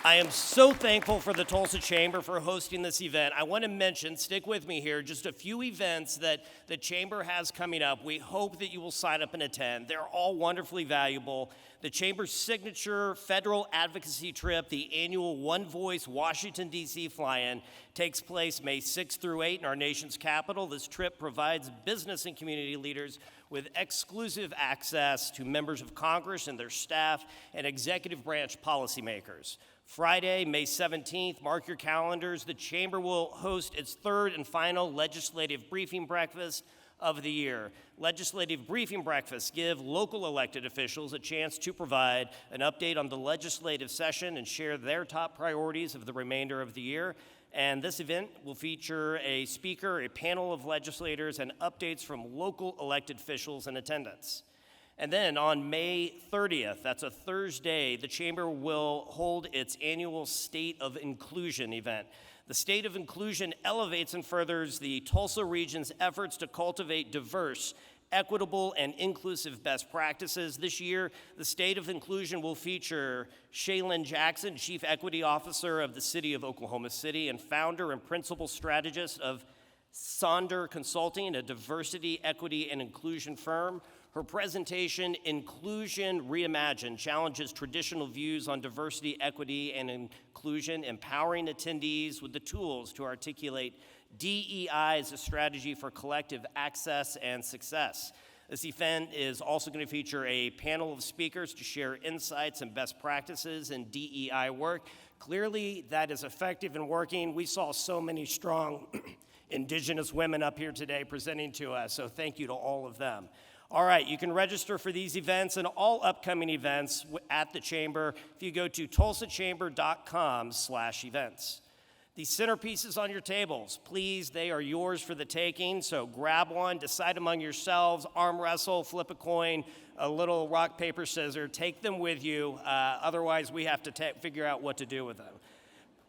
I am so thankful for the Tulsa Chamber for hosting this event. I want to mention, stick with me here, just a few events that the Chamber has coming up. We hope that you will sign up and attend. They're all wonderfully valuable. The Chamber's signature federal advocacy trip, the annual One Voice Washington, D.C. fly-in, takes place May 6th through 8 in our nation's capital. This trip provides business and community leaders with exclusive access to members of Congress and their staff and executive branch policymakers. Friday, May 17th, mark your calendars, the Chamber will host its third and final legislative briefing breakfast of the year. Legislative briefing breakfasts give local elected officials a chance to provide an update on the legislative session and share their top priorities of the remainder of the year. And this event will feature a speaker, a panel of legislators, and updates from local elected officials in attendance. And then on May 30th, that's a Thursday, the Chamber will hold its annual State of Inclusion event. The State of Inclusion elevates and furthers the Tulsa region's efforts to cultivate diverse, equitable, and inclusive best practices. This year, the State of Inclusion will feature Shaylin Jackson, Chief Equity Officer of the City of Oklahoma City and founder and principal strategist of Sonder Consulting, a diversity, equity, and inclusion firm. Her presentation, Inclusion Reimagined, challenges traditional views on diversity, equity, and inclusion, empowering attendees with the tools to articulate DEI as a strategy for collective access and success. This event is also going to feature a panel of speakers to share insights and best practices in DEI work. Clearly, that is effective and working. We saw so many strong Indigenous women up here today presenting to us, so thank you to all of them. All right, you can register for these events and all upcoming events at the Chamber if you go to tulsachamber.com/events. The centerpieces on your tables, please, they are yours for the taking, so grab one, decide among yourselves, arm wrestle, flip a coin, a little rock, paper, scissors, take them with you, otherwise we have to figure out what to do with them.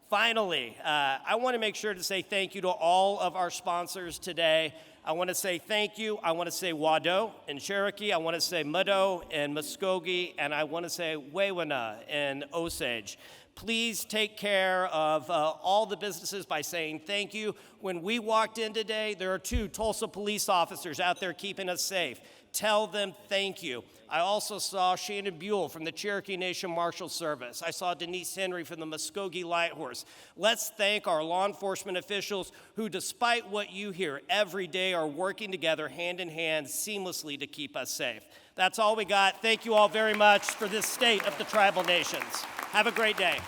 Finally, I want to make sure to say thank you to all of our sponsors today. I want to say thank you. I want to say Wado in Cherokee. I want to say Muddo in Muscogee. And I want to say Wewena in Osage. Please take care of all the businesses by saying thank you. When we walked in today, there are 2 Tulsa police officers out there keeping us safe. Tell them thank you. I also saw Shannon Buell from the Cherokee Nation Marshal Service. I saw Denise Henry from the Muscogee Light Horse. Let's thank our law enforcement officials who, despite what you hear every day, are working together hand in hand seamlessly to keep us safe. That's all we got. Thank you all very much for this State of the Tribal Nations. Have a great day.